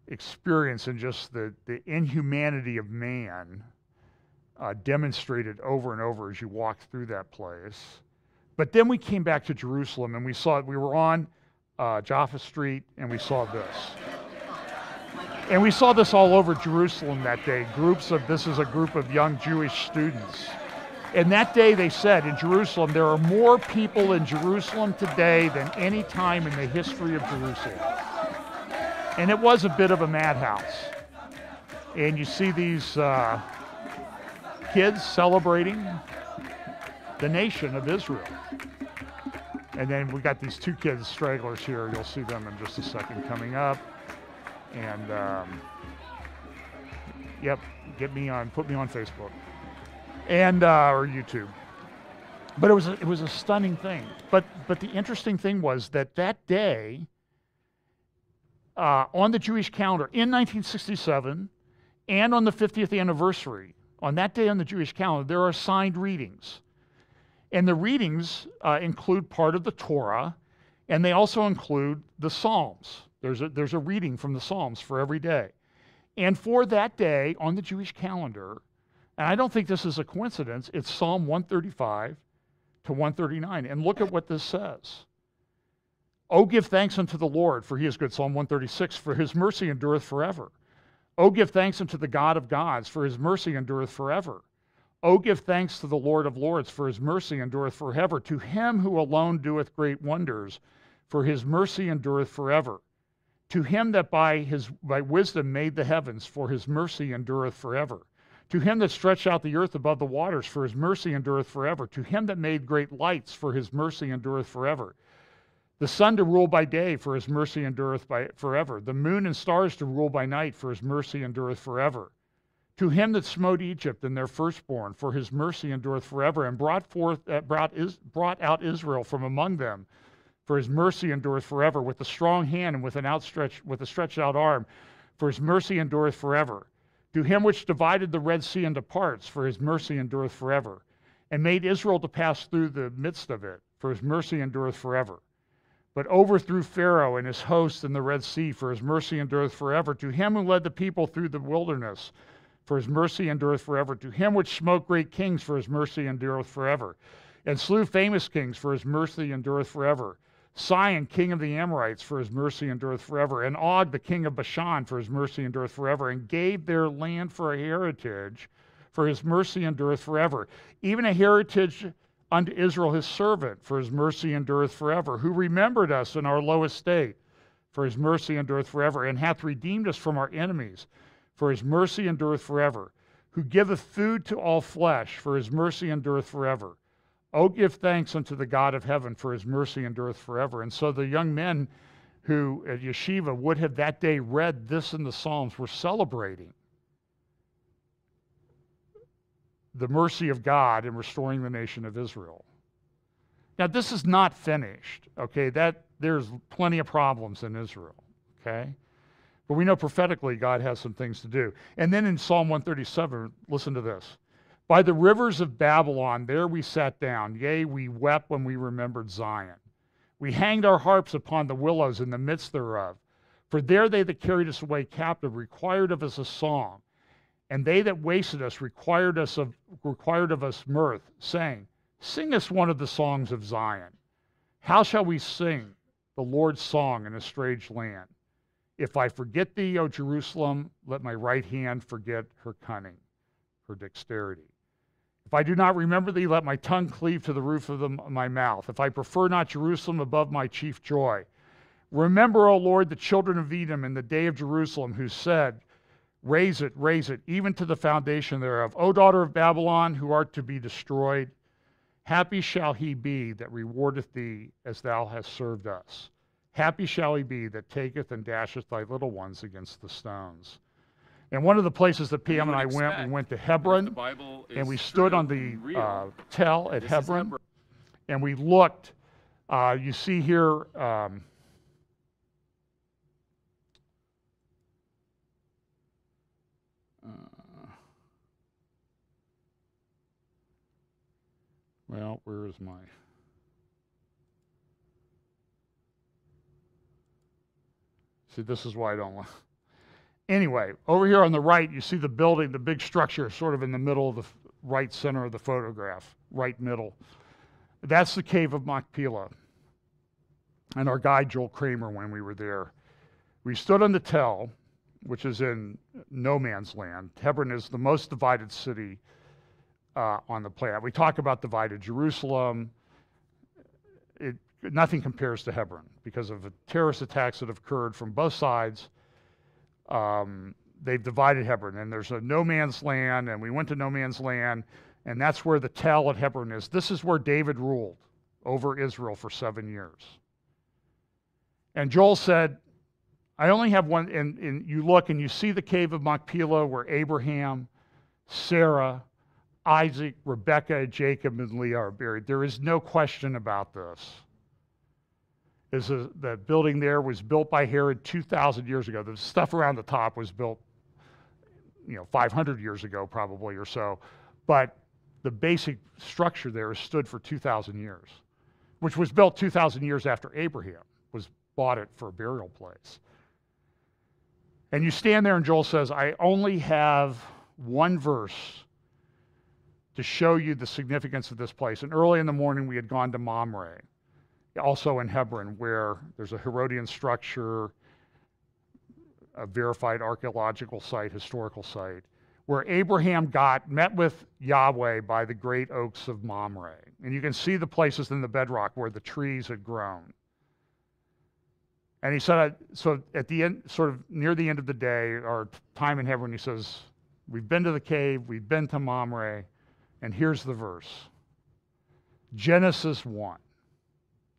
experience, and just the inhumanity of man demonstrated over and over as you walked through that place. But then we came back to Jerusalem, and we were on Jaffa Street, and we saw this. And we saw this all over Jerusalem that day. This is a group of young Jewish students. And that day they said in Jerusalem, there are more people in Jerusalem today than any time in the history of Jerusalem. And it was a bit of a madhouse. And you see these kids celebrating the nation of Israel. And then we got these two kids, stragglers here. You'll see them in just a second coming up. And yep, put me on Facebook and or YouTube. But it was a stunning thing. But the interesting thing was that day on the Jewish calendar in 1967 and on the 50th anniversary, on that day on the Jewish calendar, there are assigned readings. And the readings include part of the Torah, and they also include the Psalms. There's a reading from the Psalms for every day. And for that day on the Jewish calendar, and I don't think this is a coincidence, it's Psalm 135 to 139. And look at what this says. Oh, give thanks unto the Lord, for he is good. Psalm 136, for his mercy endureth forever. Oh, give thanks unto the God of gods, for his mercy endureth forever. Oh, give thanks to the Lord of lords, for his mercy endureth forever. To him who alone doeth great wonders, for his mercy endureth forever. To him that by wisdom made the heavens, for his mercy endureth forever. To him that stretched out the earth above the waters, for his mercy endureth forever. To him that made great lights, for his mercy endureth forever. The sun to rule by day, for his mercy endureth forever. The moon and stars to rule by night, for his mercy endureth forever. To him that smote Egypt and their firstborn, for his mercy endureth forever, and brought out Israel from among them, for his mercy endureth forever, with a strong hand and with a stretched out arm, for his mercy endureth forever. To him which divided the Red Sea into parts, for his mercy endureth forever, and made Israel to pass through the midst of it, for his mercy endureth forever. But overthrew Pharaoh and his host in the Red Sea, for his mercy endureth forever. To him who led the people through the wilderness, for his mercy endureth forever. To him which smote great kings, for his mercy endureth forever, and slew famous kings, for his mercy endureth forever. Sion, king of the Amorites, for his mercy endureth forever, and Og, the king of Bashan, for his mercy endureth forever, and gave their land for a heritage, for his mercy endureth forever. Even a heritage unto Israel his servant, for his mercy endureth forever, who remembered us in our low estate, for his mercy endureth forever, and hath redeemed us from our enemies, for his mercy endureth forever. Who giveth food to all flesh, for his mercy endureth forever. O give thanks unto the God of heaven, for his mercy endureth forever. And so the young men who at yeshiva would have that day read this in the Psalms were celebrating the mercy of God in restoring the nation of Israel. Now, this is not finished, okay? There's plenty of problems in Israel, okay? But we know prophetically God has some things to do. And then in Psalm 137, listen to this. By the rivers of Babylon, there we sat down. Yea, we wept when we remembered Zion. We hanged our harps upon the willows in the midst thereof. For there they that carried us away captive required of us a song. And they that wasted us required of us mirth, saying, Sing us one of the songs of Zion. How shall we sing the Lord's song in a strange land? If I forget thee, O Jerusalem, let my right hand forget her cunning, her dexterity. If I do not remember thee, let my tongue cleave to the roof of my mouth. If I prefer not Jerusalem above my chief joy. Remember, O Lord, the children of Edom in the day of Jerusalem, who said, raise it, even to the foundation thereof. O daughter of Babylon, who art to be destroyed, happy shall he be that rewardeth thee as thou hast served us. Happy shall he be that taketh and dasheth thy little ones against the stones. And one of the places that PM and I we went to Hebron, and we stood on the tell at Hebron, and we looked. You see here, well, where is my... See, this is why I don't want... Anyway, over here on the right, you see the building, the big structure sort of in the middle of the right center of the photograph, right middle. That's the cave of Machpelah. And our guide, Joel Kramer, when we were there, we stood on the tell, which is in no man's land. Hebron is the most divided city on the planet. We talk about divided Jerusalem. Nothing compares to Hebron because of the terrorist attacks that have occurred from both sides. They've divided Hebron, and there's a no man's land, and we went to no man's land, and that's where the tell at Hebron is. This is where David ruled over Israel for 7 years. And Joel said, I only have one, and you look and you see the cave of Machpelah where Abraham, Sarah, Isaac, Rebekah, Jacob, and Leah are buried. There is no question about this. The building there was built by Herod 2,000 years ago. The stuff around the top was built, 500 years ago probably or so. But the basic structure there has stood for 2,000 years, which was built 2,000 years after Abraham bought it for a burial place. And you stand there and Joel says, I only have one verse to show you the significance of this place. And early in the morning, we had gone to Mamre, also in Hebron, where there's a Herodian structure, a verified archaeological site, historical site, where Abraham met with Yahweh by the great oaks of Mamre. And you can see the places in the bedrock where the trees had grown. And he said, so at the end, sort of near the end of the day, our time in Hebron, he says, we've been to the cave, we've been to Mamre, and here's the verse. Matthew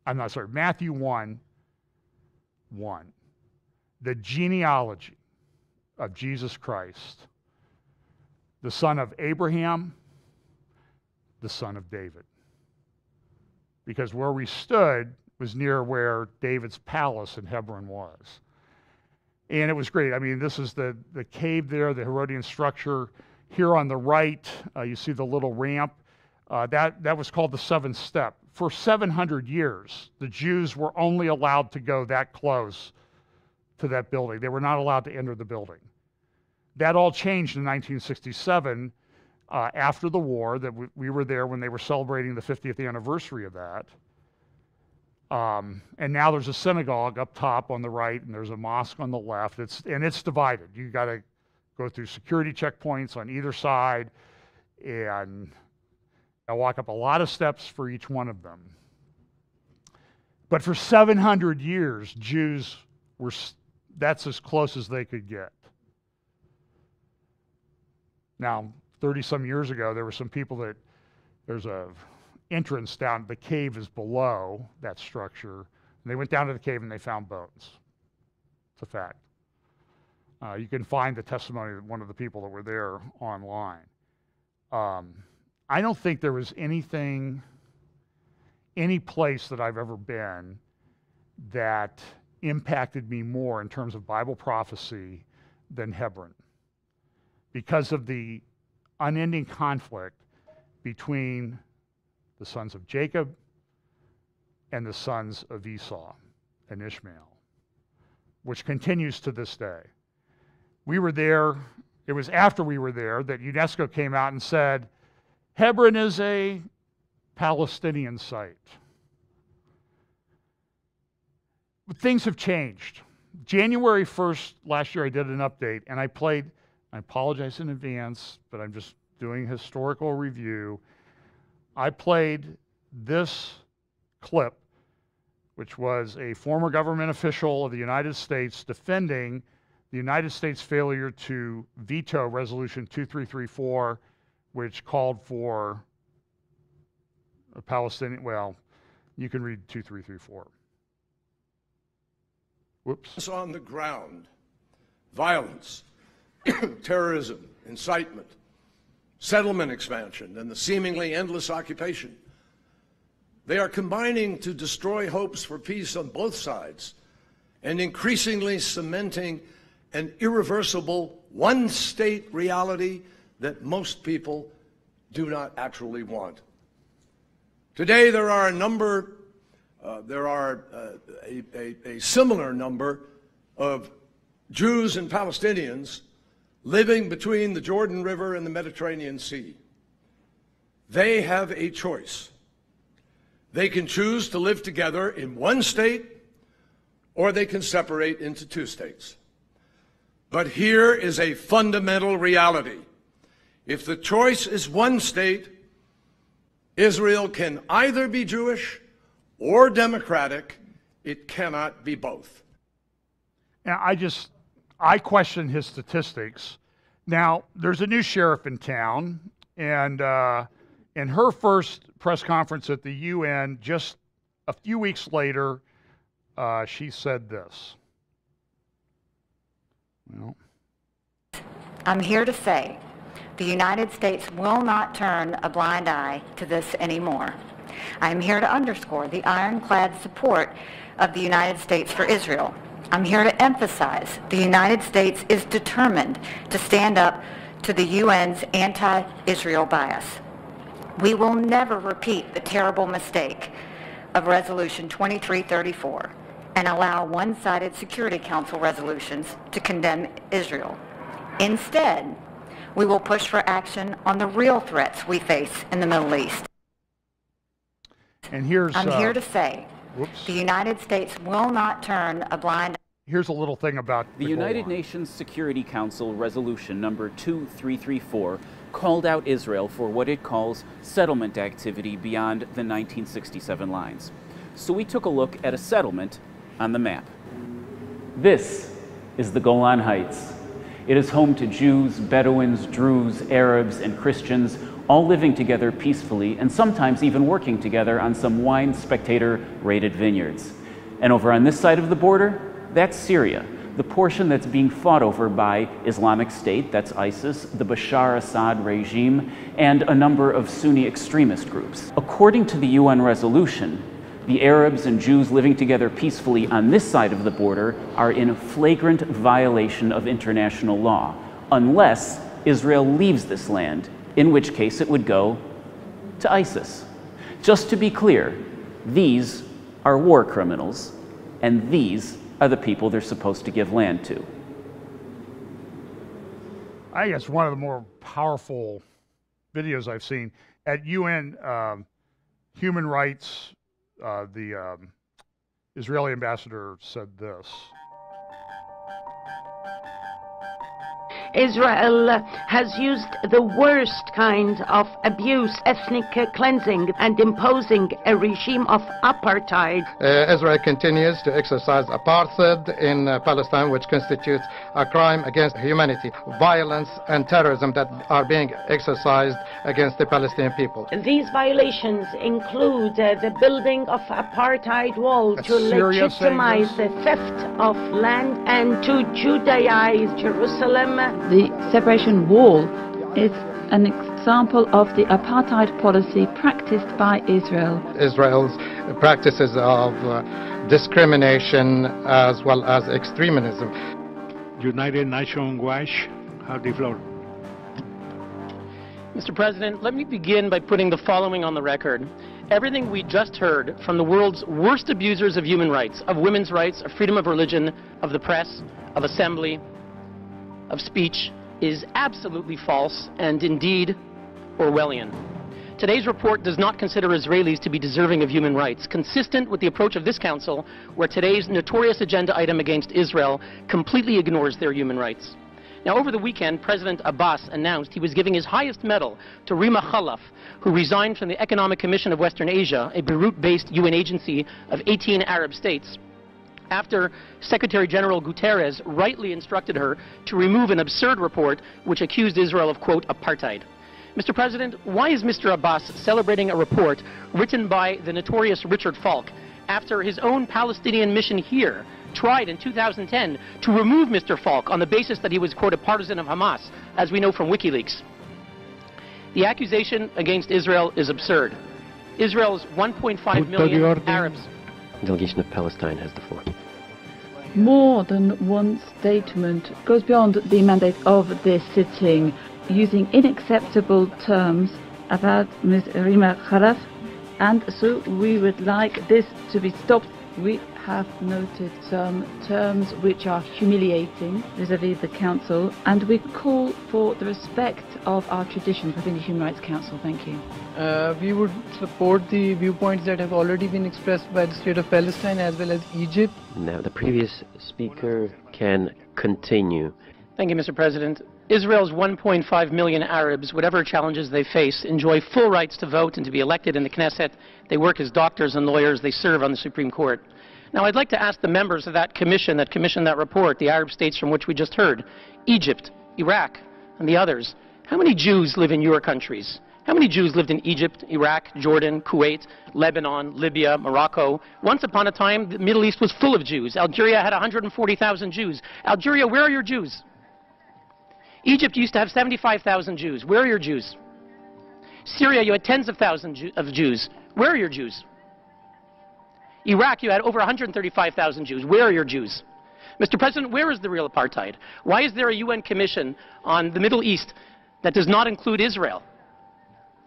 1:1. The genealogy of Jesus Christ, the son of Abraham, the son of David. Because where we stood was near where David's palace in Hebron was. And it was great. I mean, this is the cave there, the Herodian structure. Here on the right, you see the little ramp. That was called the seventh step. For 700 years, the Jews were only allowed to go that close to that building. They were not allowed to enter the building. That all changed in 1967 after the war. That we were there when they were celebrating the 50th anniversary of that. And now there's a synagogue up top on the right, and there's a mosque on the left. It's divided. You got to go through security checkpoints on either side, and I walk up a lot of steps for each one of them. But for 700 years, Jews that's as close as they could get. Now, 30-some years ago, there were some people that, there's a entrance down, the cave is below that structure. And they went down to the cave and they found bones. It's a fact. You can find the testimony of one of the people that were there online. I don't think there was anything, any place that I've ever been that impacted me more in terms of Bible prophecy than Hebron, because of the unending conflict between the sons of Jacob and the sons of Esau and Ishmael, which continues to this day. We were there, it was after we were there that UNESCO came out and said, Hebron is a Palestinian site. But things have changed. January 1st last year, I did an update, and I apologize in advance, but I'm just doing historical review. I played this clip, which was a former government official of the United States defending the United States failure to veto Resolution 2334, which called for a Palestinian, well, you can read 2334. Whoops. On the ground, violence, terrorism, incitement, settlement expansion, and the seemingly endless occupation. They are combining to destroy hopes for peace on both sides and increasingly cementing an irreversible one-state reality that most people do not actually want. Today, there are a similar number of Jews and Palestinians living between the Jordan River and the Mediterranean Sea. They have a choice. They can choose to live together in one state, or they can separate into two states. But here is a fundamental reality. If the choice is one state, Israel can either be Jewish or democratic. It cannot be both. Now, I question his statistics. Now, there's a new sheriff in town, and in her first press conference at the UN, just a few weeks later, she said this. Well, I'm here to say the United States will not turn a blind eye to this anymore. I am here to underscore the ironclad support of the United States for Israel. I'm here to emphasize the United States is determined to stand up to the UN's anti-Israel bias. We will never repeat the terrible mistake of Resolution 2334 and allow one-sided Security Council resolutions to condemn Israel. Instead, we will push for action on the real threats we face in the Middle East. And here's, I'm here to say, the United States will not turn a blind eye. Here's a little thing about the United Nations Security Council Resolution number 2334 called out Israel for what it calls settlement activity beyond the 1967 lines. So we took a look at a settlement on the map. This is the Golan Heights. It is home to Jews, Bedouins, Druze, Arabs, and Christians, all living together peacefully and sometimes even working together on some wine spectator-rated vineyards. And over on this side of the border, that's Syria, the portion that's being fought over by Islamic State, that's ISIS, the Bashar Assad regime, and a number of Sunni extremist groups. According to the UN resolution, the Arabs and Jews living together peacefully on this side of the border are in flagrant violation of international law, unless Israel leaves this land, in which case it would go to ISIS. Just to be clear, these are war criminals, and these are the people they're supposed to give land to. I think it's one of the more powerful videos I've seen. At UN Human Rights, the Israeli ambassador said this. Israel has used the worst kind of abuse, ethnic cleansing, and imposing a regime of apartheid. Israel continues to exercise apartheid in Palestine, which constitutes a crime against humanity, violence and terrorism that are being exercised against the Palestinian people. These violations include the building of apartheid walls to legitimize the theft of land and to Judaize Jerusalem. The separation wall is an example of the apartheid policy practiced by Israel. Israel's practices of discrimination as well as extremism. United Nations Watch have the floor. Mr. President, let me begin by putting the following on the record. Everything we just heard from the world's worst abusers of human rights, of women's rights, of freedom of religion, of the press, of assembly, of speech, is absolutely false and indeed Orwellian. Today's report does not consider Israelis to be deserving of human rights, consistent with the approach of this Council, where today's notorious agenda item against Israel completely ignores their human rights. Now, over the weekend, President Abbas announced he was giving his highest medal to Rima Khalaf, who resigned from the Economic Commission of Western Asia, a Beirut-based UN agency of 18 Arab states, after Secretary General Guterres rightly instructed her to remove an absurd report which accused Israel of, quote, apartheid. Mr. President, why is Mr. Abbas celebrating a report written by the notorious Richard Falk after his own Palestinian mission here tried in 2010 to remove Mr. Falk on the basis that he was, quote, a partisan of Hamas, as we know from WikiLeaks? The accusation against Israel is absurd. Israel's 1.5 million Arabs. The delegation of Palestine has the floor. More than one statement goes beyond the mandate of this sitting, using unacceptable terms about Ms. Rima Khalaf, and so we would like this to be stopped. We have noted some terms which are humiliating vis-à-vis the Council, and we call for the respect of our traditions within the Human Rights Council. Thank you. We would support the viewpoints that have already been expressed by the State of Palestine as well as Egypt. Now the previous speaker can continue. Thank you, Mr. President. Israel's 1.5 million Arabs, whatever challenges they face, enjoy full rights to vote and to be elected in the Knesset. They work as doctors and lawyers. They serve on the Supreme Court. Now, I'd like to ask the members of that commission that commissioned that report, the Arab states from which we just heard, Egypt, Iraq, and the others, how many Jews live in your countries? How many Jews lived in Egypt, Iraq, Jordan, Kuwait, Lebanon, Libya, Morocco? Once upon a time, the Middle East was full of Jews. Algeria had 140,000 Jews. Algeria, where are your Jews? Egypt used to have 75,000 Jews. Where are your Jews? Syria, you had tens of thousands of Jews. Where are your Jews? Iraq, you had over 135,000 Jews. Where are your Jews? Mr. President, where is the real apartheid? Why is there a UN commission on the Middle East that does not include Israel?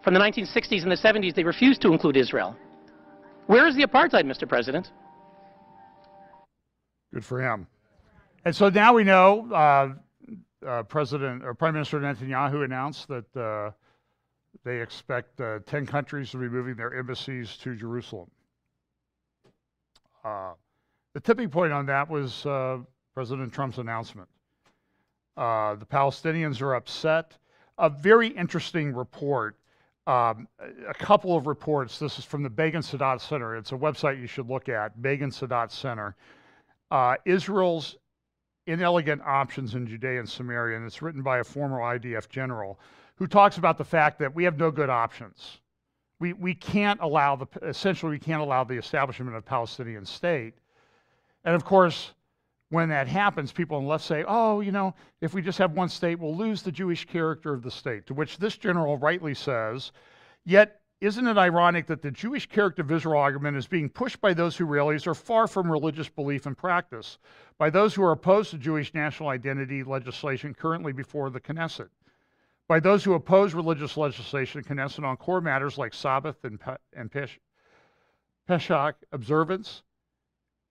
From the 1960s and the 70s, they refused to include Israel. Where is the apartheid, Mr. President? Good for him. And so now we know Prime Minister Netanyahu announced that they expect 10 countries to be moving their embassies to Jerusalem. The tipping point on that was President Trump's announcement. The Palestinians are upset. A very interesting report, a couple of reports. This is from the Begin Sadat Center. It's a website you should look at, Begin Sadat Center. Israel's inelegant options in Judea and Samaria, and it's written by a former IDF general who talks about the fact that we have no good options. We can't allow essentially we can't allow the establishment of a Palestinian state. And of course, when that happens, people on the left say, oh, you know, if we just have one state, we'll lose the Jewish character of the state, to which this general rightly says, yet isn't it ironic that the Jewish character of Israel argument is being pushed by those who realize are far from religious belief and practice, by those who are opposed to Jewish national identity legislation currently before the Knesset, by those who oppose religious legislation in Knesset on core matters like Sabbath and Pesach observance?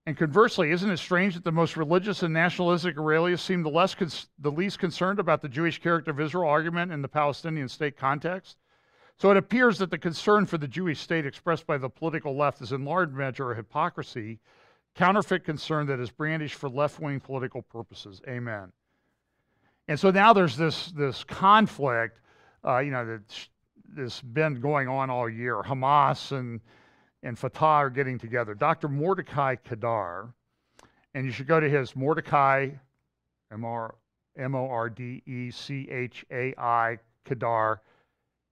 And conversely, isn't it strange that the most religious and nationalistic Israelis seem the least concerned about the Jewish character of Israel argument in the Palestinian state context? So it appears that the concern for the Jewish state expressed by the political left is in large measure a hypocrisy, counterfeit concern that is brandished for left-wing political purposes. Amen. And so now there's this conflict, that's been going on all year. Hamas and Fatah are getting together. Dr. Mordecai Kedar, and you should go to his Mordecai, M-O-R-D-E-C-H-A-I, Kedar,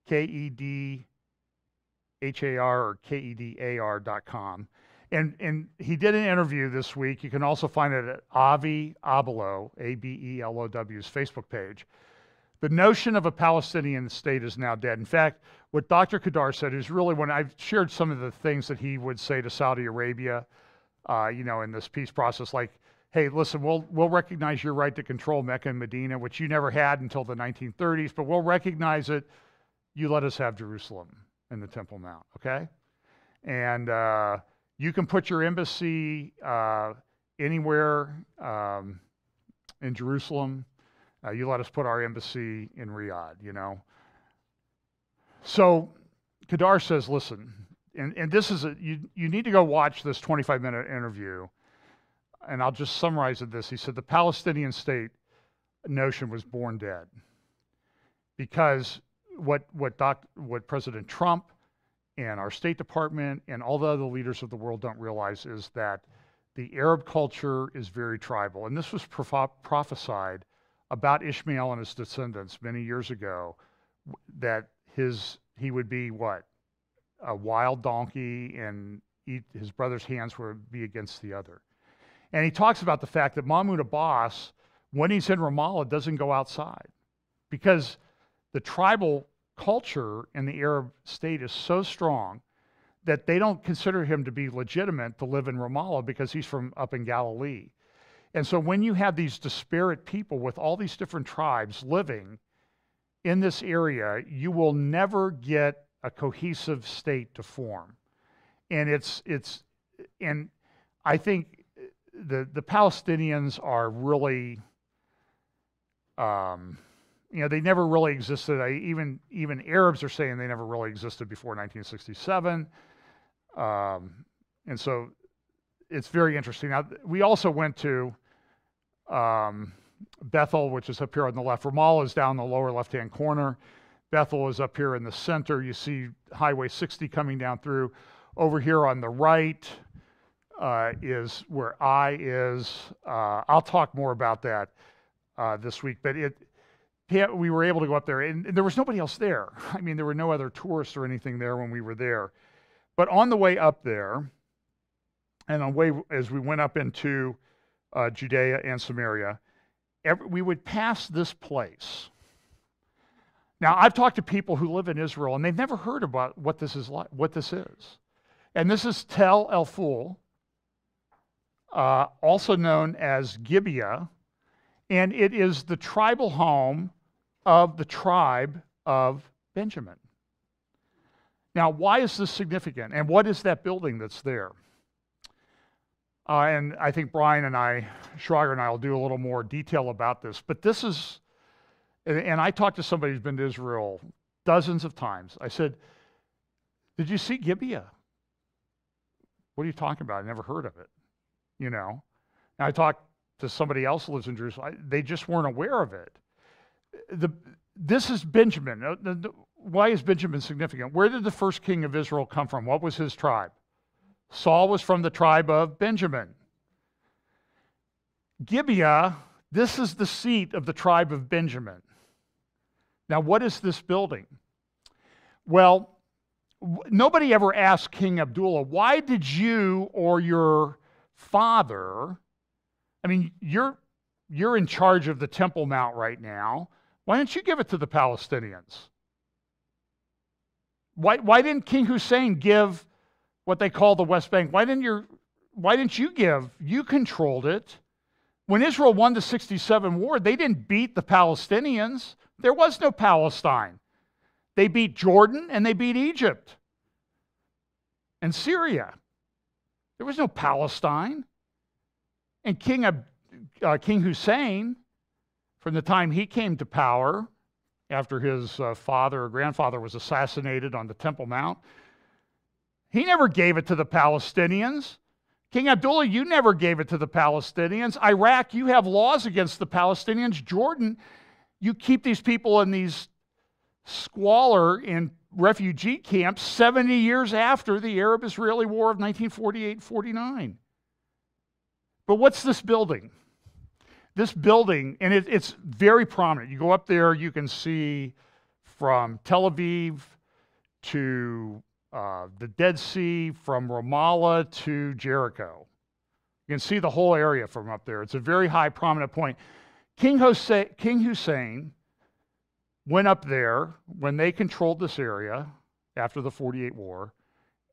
K-E-D-H-A-R or K-E-D-A-R.com. And he did an interview this week. You can also find it at Avi Abelo, A-B-E-L-O-W's Facebook page. The notion of a Palestinian state is now dead. In fact, what Dr. Kedar said is really, when I've shared some of the things that he would say to Saudi Arabia, in this peace process, like, hey, listen, we'll recognize your right to control Mecca and Medina, which you never had until the 1930s, but we'll recognize it. You let us have Jerusalem and the Temple Mount, okay? And you can put your embassy anywhere in Jerusalem. You let us put our embassy in Riyadh, So Kedar says, listen, and this is, you need to go watch this 25-minute interview, and I'll just summarize this. He said the Palestinian state notion was born dead because what President Trump and our State Department and all the other leaders of the world don't realize is that the Arab culture is very tribal. And this was prophesied about Ishmael and his descendants many years ago, that he would be what? A wild donkey, and his brother's hands would be against the other. And he talks about the fact that Mahmoud Abbas, when he's in Ramallah, doesn't go outside because the tribal culture in the Arab state is so strong that they don't consider him to be legitimate to live in Ramallah because he's from up in Galilee. And so when you have these disparate people with all these different tribes living in this area, you will never get a cohesive state to form. And and I think the Palestinians are really, they never really existed. Even Arabs are saying they never really existed before 1967. And so it's very interesting. Now, we also went to Bethel, which is up here on the left. Ramallah is down the lower left-hand corner. Bethel is up here in the center. You see Highway 60 coming down through. Over here on the right is where I is. I'll talk more about that this week. But we were able to go up there, and there was nobody else there. I mean, there were no other tourists or anything there when we were there. But on the way up there, and on the way as we went up into Judea and Samaria, we would pass this place. Now, I've talked to people who live in Israel, and they've never heard about what this is like. And this is Tel El Ful, also known as Gibeah, and it is the tribal home of the tribe of Benjamin. Now, why is this significant? And what is that building that's there? And I think Brian and Schrager and I will do a little more detail about this. But this is, and I talked to somebody who's been to Israel dozens of times. I said, did you see Gibeah? What are you talking about? I never heard of it. And I talked to somebody else who lives in Jerusalem. They just weren't aware of it. This is Benjamin. Why is Benjamin significant? Where did the first king of Israel come from? What was his tribe? Saul was from the tribe of Benjamin. Gibeah, this is the seat of the tribe of Benjamin. Now, what is this building? Well, nobody ever asked King Abdullah, why did you or your father, I mean, you're in charge of the Temple Mount right now. Why didn't you give it to the Palestinians? Why didn't King Hussein give what they call the West Bank? Why didn't you give? You controlled it. When Israel won the 67 war, they didn't beat the Palestinians. There was no Palestine. They beat Jordan and they beat Egypt and Syria. There was no Palestine. And King Hussein, from the time he came to power, after his father or grandfather was assassinated on the Temple Mount, he never gave it to the Palestinians. King Abdullah, you never gave it to the Palestinians. Iraq, you have laws against the Palestinians. Jordan, you keep these people in these squalor in refugee camps 70 years after the Arab-Israeli War of 1948-49. But what's this building? This building, and it's very prominent. You go up there, you can see from Tel Aviv to the Dead Sea, from Ramallah to Jericho. You can see the whole area from up there. It's a very high, prominent point. King Hussein went up there when they controlled this area after the 48 war,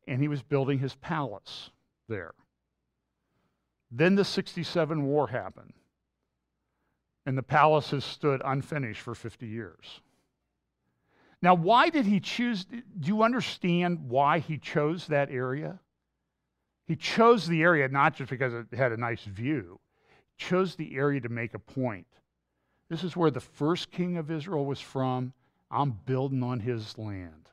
and he was building his palace there. Then the 67 war happened, and the palace has stood unfinished for 50 years. Now, why did he choose? Do you understand why he chose that area? He chose the area not just because it had a nice view. He chose the area to make a point. This is where the first king of Israel was from. I'm building on his land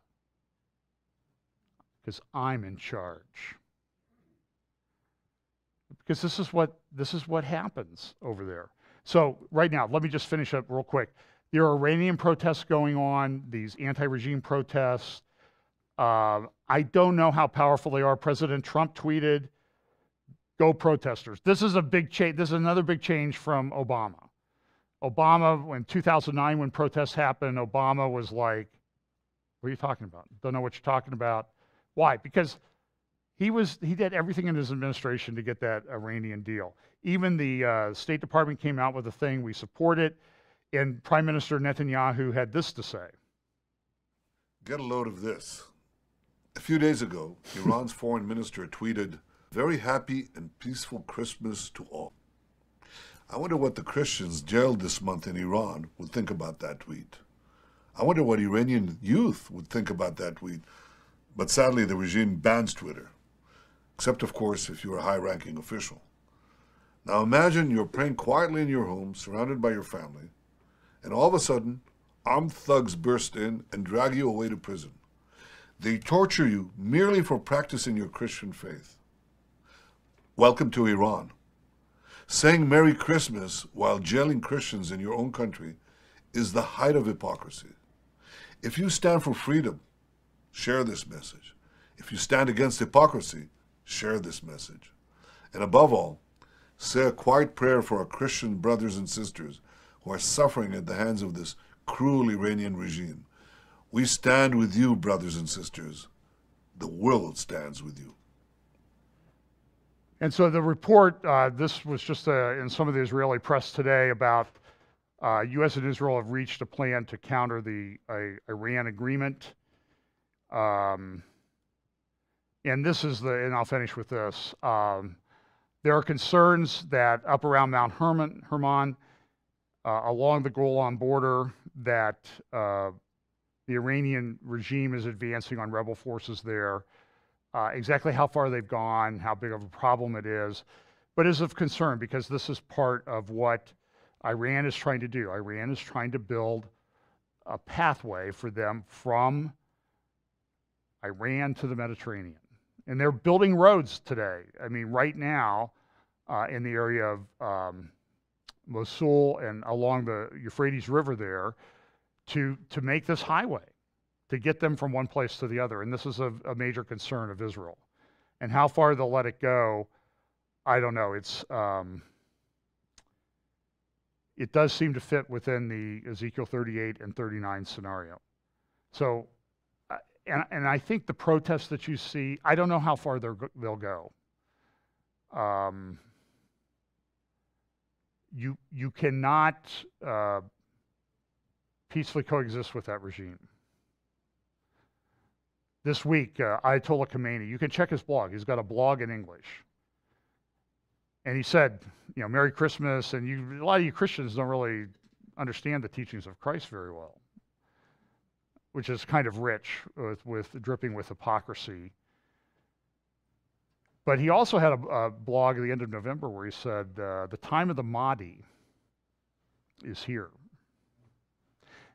because I'm in charge. Because this is what happens over there. So right now, let me just finish up real quick. There are Iranian protests going on, these anti-regime protests. I don't know how powerful they are. President Trump tweeted, "Go protesters." This is a big change. This is another big change from Obama. Obama, in 2009, when protests happened, Obama was like, "What are you talking about? Don't know what you're talking about." Why? Because he did everything in his administration to get that Iranian deal. Even the State Department came out with a thing, we support it, and Prime Minister Netanyahu had this to say. Get a load of this. A few days ago, Iran's foreign minister tweeted, "Very happy and peaceful Christmas to all." I wonder what the Christians jailed this month in Iran would think about that tweet. I wonder what Iranian youth would think about that tweet. But sadly, the regime bans Twitter. Except, of course, if you're a high-ranking official. Now imagine you're praying quietly in your home, surrounded by your family, and all of a sudden, armed thugs burst in and drag you away to prison. They torture you merely for practicing your Christian faith. Welcome to Iran. Saying Merry Christmas while jailing Christians in your own country is the height of hypocrisy. If you stand for freedom, share this message. If you stand against hypocrisy, share this message. And above all, say a quiet prayer for our Christian brothers and sisters who are suffering at the hands of this cruel Iranian regime. We stand with you, brothers and sisters. The world stands with you. And so the report, this was just in some of the Israeli press today about U.S. and Israel have reached a plan to counter the Iran agreement. And this is and I'll finish with this. There are concerns that up around Mount Hermon, along the Golan border, that the Iranian regime is advancing on rebel forces there. Exactly how far they've gone, how big of a problem it is, but is of concern because this is part of what Iran is trying to do. Iran is trying to build a pathway for them from Iran to the Mediterranean. And they're building roads today. I mean, right now, in the area of Mosul and along the Euphrates River there, to make this highway, to get them from one place to the other. And this is a major concern of Israel. And how far they'll let it go, I don't know. It does seem to fit within the Ezekiel 38 and 39 scenario. So, and I think the protests that you see, I don't know how far they'll go. You cannot peacefully coexist with that regime. This week, Ayatollah Khomeini, you can check his blog. He's got a blog in English. And he said, Merry Christmas, and a lot of you Christians don't really understand the teachings of Christ very well, which is kind of rich, with dripping with hypocrisy. But he also had a blog at the end of November where he said, the time of the Mahdi is here.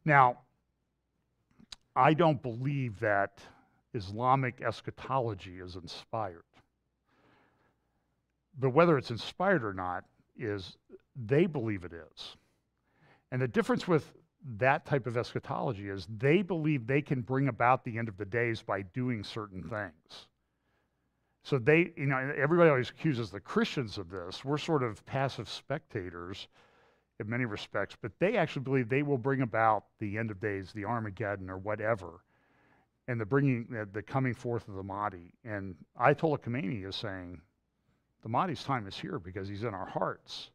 Now, I don't believe that Islamic eschatology is inspired. But whether it's inspired or not is they believe it is. And the difference with that type of eschatology is they believe they can bring about the end of the days by doing certain things. So they, everybody always accuses the Christians of this. We're sort of passive spectators in many respects, but they actually believe they will bring about the end of days, the Armageddon or whatever, and the coming forth of the Mahdi. And Ayatollah Khomeini is saying the Mahdi's time is here because he's in our hearts,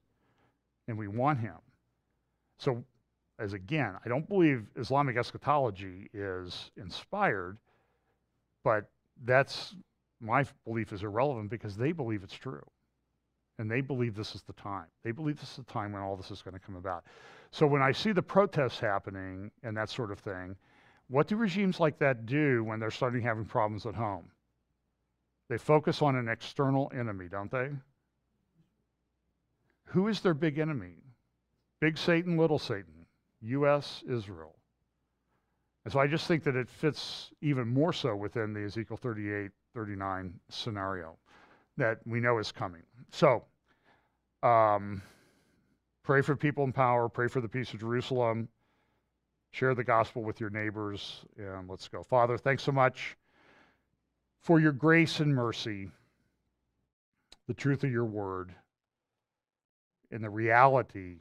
and we want him. So, I don't believe Islamic eschatology is inspired, but my belief is irrelevant because they believe it's true. And they believe this is the time. They believe this is the time when all this is going to come about. So when I see the protests happening and that sort of thing, what do regimes like that do when they're starting having problems at home? They focus on an external enemy, don't they? Who is their big enemy? Big Satan, little Satan. U.S., Israel. And so I just think that it fits even more so within the Ezekiel 38, 39 scenario that we know is coming. So, pray for people in power, pray for the peace of Jerusalem, share the gospel with your neighbors, and let's go. Father, thanks so much for your grace and mercy, the truth of your word, and the reality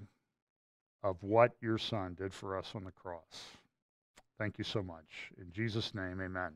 of what your Son did for us on the cross. Thank you so much. In Jesus' name, amen.